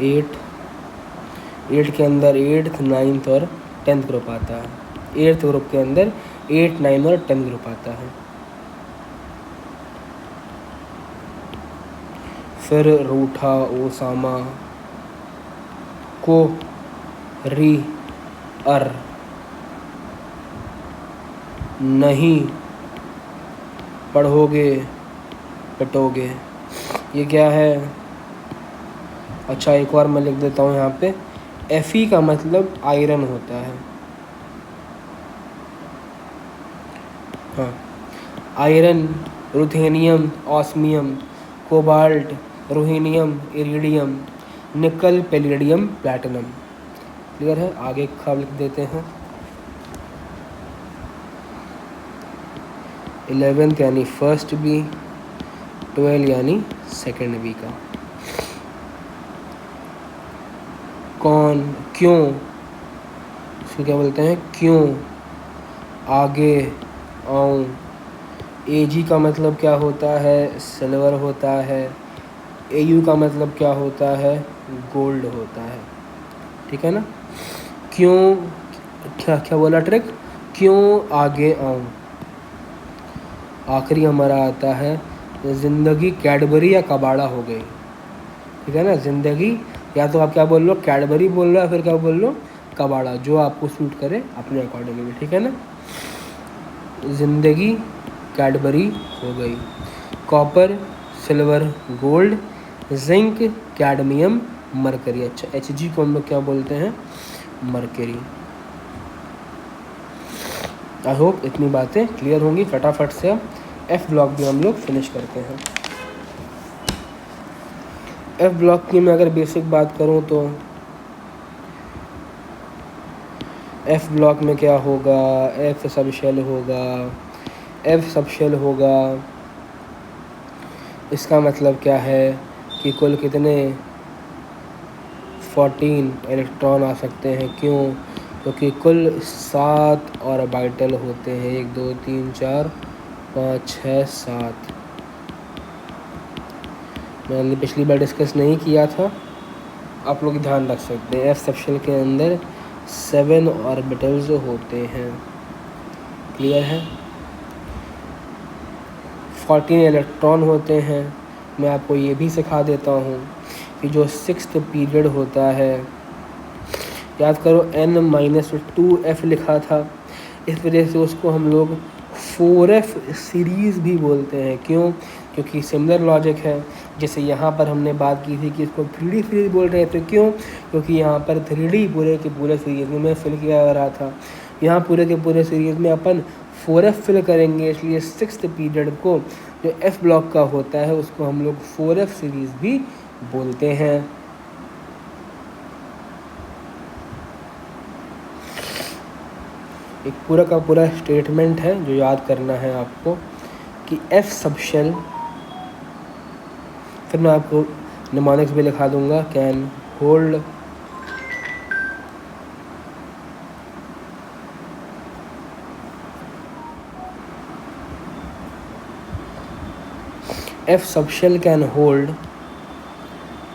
एट के अंदर 8th, 9th और 10th ग्रुप आता है। 8th ग्रुप के अंदर 8, 9 और 10 ग्रुप आता है। फिर रूठा ओसामा को री अर नहीं पढ़ोगे पटोगे। ये क्या है? अच्छा, एक बार मैं लिख देता हूँ यहाँ पे। Fe का मतलब आयरन होता है। हाँ, iron, ruthenium, osmium, cobalt, rhodium, iridium, nickel, palladium, platinum. Clear है? आगे का लिख देते हैं। 11th यानी फर्स्ट बी, 12 यानी सेकेंड बी का। कौन, क्यों, इसको क्या बोलते हैं? क्यों आगे आऊँ। Ag का मतलब क्या होता है? सिल्वर होता है। Au का मतलब क्या होता है? गोल्ड होता है। ठीक है ना। क्यों, क्या बोला ट्रिक? क्यों आगे आऊँ। आखिरी हमारा आता है ज़िंदगी कैडबरी या कबाड़ा हो गई। ठीक है ना। ज़िंदगी, या तो आप क्या बोल लो, कैडबरी बोल लो, या फिर क्या बोल लो, कबाड़ा, जो आपको सूट करे अपने अकॉर्डिंगली। ठीक है ना। ज़िंदगी कैडबरी हो गई। Copper, silver, gold, zinc, cadmium, mercury. अच्छा, Hg को हम लोग क्या बोलते हैं? मरकरी। आई होप इतनी बातें क्लियर होंगी। फटाफट से एफ ब्लॉक भी हम लोग फिनिश करते हैं। एफ ब्लॉक की मैं अगर बेसिक बात करूँ तो एफ ब्लॉक में क्या होगा, एफ सब शेल होगा। एफ सब शेल होगा इसका मतलब क्या है कि कुल कितने 14 इलेक्ट्रॉन आ सकते हैं। क्यों? क्योंकि कुल 7 ऑर्बिटल होते हैं, 1 2 3 4 5 6 7। मैंने पिछली बार डिस्कस नहीं किया था, आप लोग ध्यान रख सकते हैं। एफ सेक्शन के अंदर 7 ऑर्बिटल्स होते हैं। क्लियर है? 14 इलेक्ट्रॉन होते हैं। मैं आपको ये भी सिखा देता हूँ कि जो 6th पीरियड होता है, याद करो n-2f लिखा था, इस वजह से उसको हम लोग 4f सीरीज़ भी बोलते हैं। क्यों? क्योंकि सिमिलर लॉजिक है। जैसे यहाँ पर हमने बात की थी कि इसको 3D सीरीज़ बोल रहे थे। क्यों? क्योंकि यहाँ पर 3D पूरे के पूरे सीरीज़ में मैं फिल किया रहा था। यहाँ पूरे के पूरे सीरीज़ में अपन 4f फिल करेंगे, इसलिए 6th पीरियड को जो f ब्लॉक का होता है उसको हम लोग 4f सीरीज़ भी बोलते हैं। एक पूरा का पूरा स्टेटमेंट है जो याद करना है आपको कि एफ सब शेल, फिर मैं आपको निमोनिक्स भी लिखा दूंगा, can hold F subshell can hold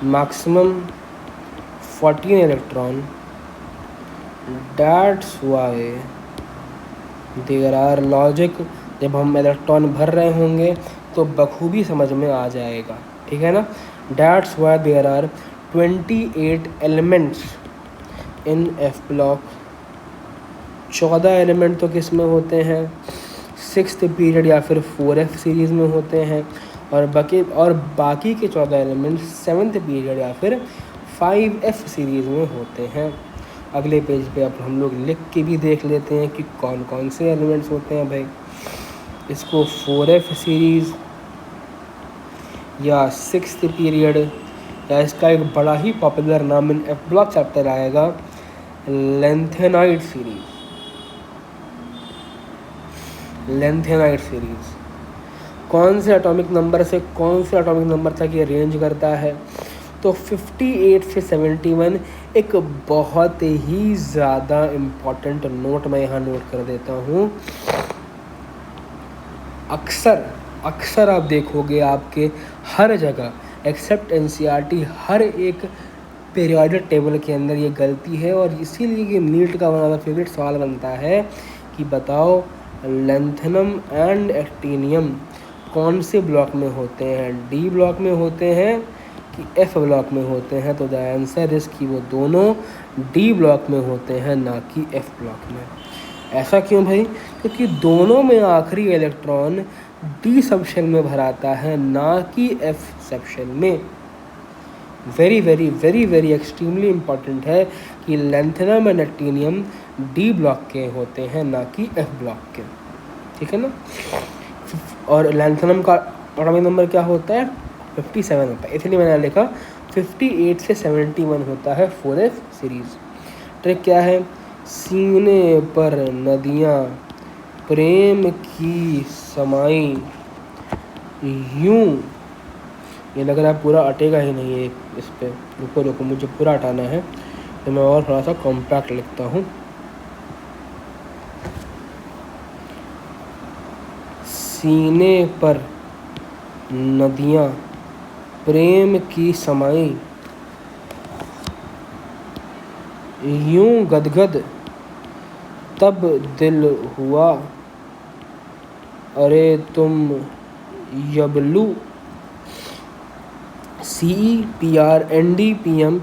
maximum 14 electron. That's why there are logic. जब हम इलेक्ट्रॉन भर रहे होंगे तो बखूबी समझ में आ जाएगा, ठीक है ना। That's why there are 28 elements in F block. 14 element तो किस में होते हैं? 6th पीरियड या फिर 4f सीरीज़ में होते हैं, और बाकी के 14 एलिमेंट 7th पीरियड या फिर 5f सीरीज़ में होते हैं। अगले पेज पे अब हम लोग लिख के भी देख लेते हैं कि कौन कौन से एलिमेंट्स होते हैं भाई। इसको 4f सीरीज़ या 6th पीरियड, या इसका एक बड़ा ही पॉपुलर नाम इन एफ ब्लॉक चैप्टर आएगा, लेंथेनाइड सीरीज़। लेंथेनाइड सीरीज़ कौन से एटॉमिक नंबर से कौन से एटॉमिक नंबर तक ये रेंज करता है? तो 58 से 71। एक बहुत ही ज़्यादा इम्पॉर्टेंट नोट मैं यहाँ नोट कर देता हूँ। अक्सर आप देखोगे आपके हर जगह एक्सेप्ट एनसीईआरटी, हर एक पीरियोडिक टेबल के अंदर ये गलती है, और इसीलिए ये नीट का वन ऑफ द फेवरेट सवाल बनता है कि बताओ लेंथेनम एंड एक्टिनियम कौन से ब्लॉक में होते हैं, डी ब्लॉक में होते हैं कि एफ ब्लॉक में होते हैं? तो द आंसर इज कि वो दोनों डी ब्लॉक में होते हैं, ना कि एफ ब्लॉक में। ऐसा क्यों भाई? क्योंकि दोनों में आखिरी इलेक्ट्रॉन डी सबशेल में भराता है, ना कि एफ सबशेल में। Very very very very extremely important है कि lanthanum and actinium D block के होते हैं, ना कि एफ ब्लॉक के, ठीक है ना। और लेंथेनम का एटॉमिक नंबर क्या होता है? 57 होता है, इसलिए मैंने लिखा 58 से 71 होता है 4f सीरीज़। ट्रिक क्या है? सीने पर नदियाँ प्रेम की समाई यूं, ये लग रहा है पूरा अटेगा ही नहीं है इस पे। रुको मुझे पूरा हटाना है, तो मैं और थोड़ा सा कॉम्पैक्ट लिखता हूँ। सीने पर नदियाँ प्रेम की समाई यूं गदगद, तब दिल हुआ अरे तुम यबलू। CEPRNDPM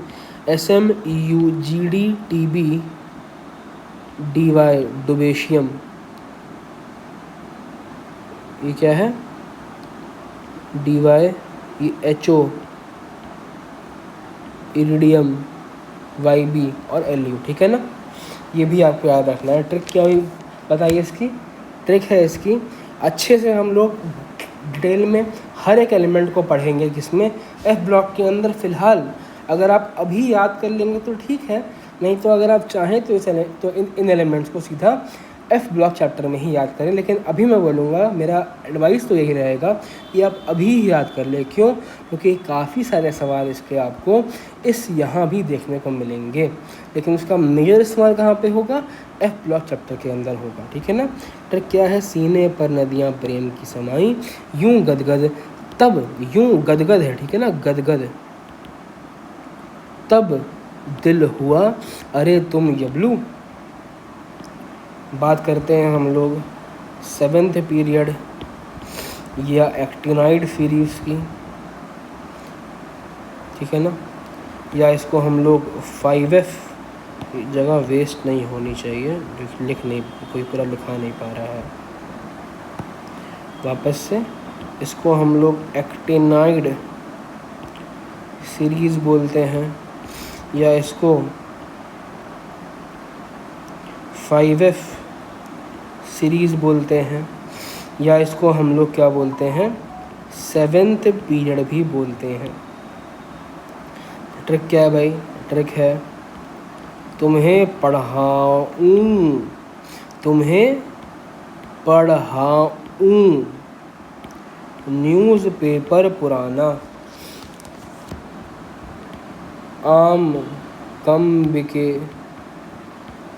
SMEUGDTB DY डुबेशियम, ये क्या है? DY, ये HO इरिडियम, YB और LU, ठीक है ना। ये भी आपको याद रखना है। ट्रिक क्या हुई बताइए? इसकी ट्रिक है, इसकी अच्छे से हम लोग डिटेल में हर एक एलिमेंट को पढ़ेंगे जिसमें एफ ब्लॉक के अंदर फ़िलहाल अगर आप अभी याद कर लेंगे तो ठीक है, नहीं तो अगर आप चाहें तो इन एलिमेंट्स को सीधा एफ ब्लॉक चैप्टर में ही याद करें। लेकिन अभी मैं बोलूँगा, मेरा एडवाइस तो यही रहेगा कि आप अभी ही याद कर लें। क्यों? क्योंकि काफ़ी सारे सवाल इसके आपको यहाँ भी देखने को मिलेंगे, लेकिन उसका मेजर इस्तेमाल कहाँ पे होगा? एफ ब्लॉक चैप्टर के अंदर होगा। ठीक है ना? ट्रिक क्या है? सीने पर नदियाँ प्रेम की समाई, यूं गदगद तब, यूं गदगद है, ठीक है ना, गदगद तब दिल हुआ अरे तुम यबलू। बात करते हैं हम लोग 7th पीरियड या एक्टिनाइड सीरीज़ की, ठीक है ना, या इसको हम लोग 5F, जगह वेस्ट नहीं होनी चाहिए, जो लिख नहीं, कोई पूरा लिखा नहीं पा रहा है। वापस से इसको हम लोग एक्टिनाइड सीरीज़ बोलते हैं, या इसको 5F सीरीज़ बोलते हैं, या इसको हम लोग क्या बोलते हैं? 7th पीरियड भी बोलते हैं। ट्रिक क्या है भाई? ट्रिक है तुम्हें पढ़ाऊँ, तुम्हें पढ़ाऊँ न्यूज़पेपर पुराना, आम कम बिके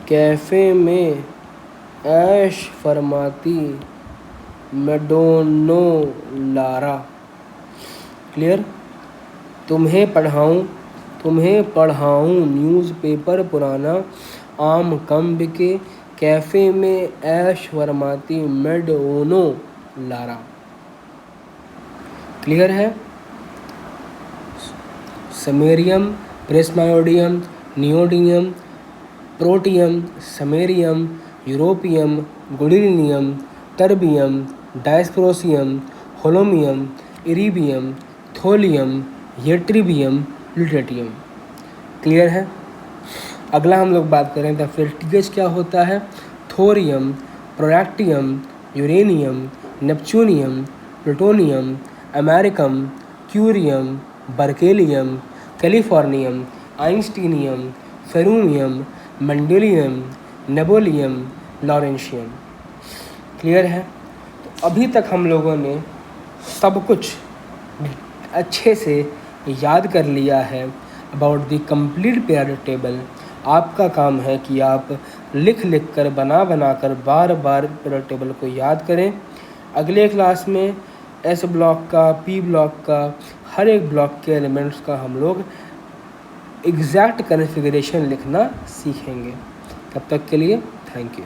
कैफ़े में ऐश फरमाती मैडोनो लारा। क्लियर? तुम्हें पढ़ाऊँ न्यूज़पेपर पुराना, आम कम बिके कैफ़े में ऐश फरमाती मैडोनो लारा। क्लियर है? Samarium, praseodymium, neodymium, promethium, samarium, europium, gadolinium, terbium, dysprosium, holmium, erbium, thulium, ytterbium, lutetium. Clear है? अगला हम लोग बात करें तो फिर टीएच क्या होता है? Thorium, protactinium, uranium, neptunium, plutonium, americium, curium, berkelium, californium, einsteinium, fermium, mendelevium, nobelium, lawrencium. Clear है? तो अभी तक हम लोगों ने सब कुछ अच्छे से याद कर लिया है about the complete period table. आपका काम है कि आप लिख कर बना कर बार बार पीरियड टेबल को याद करें। अगले क्लास में एस ब्लॉक का, पी ब्लॉक का, हर एक ब्लॉक के एलिमेंट्स का हम लोग एग्जैक्ट कॉन्फ़िगरेशन लिखना सीखेंगे। तब तक के लिए थैंक यू।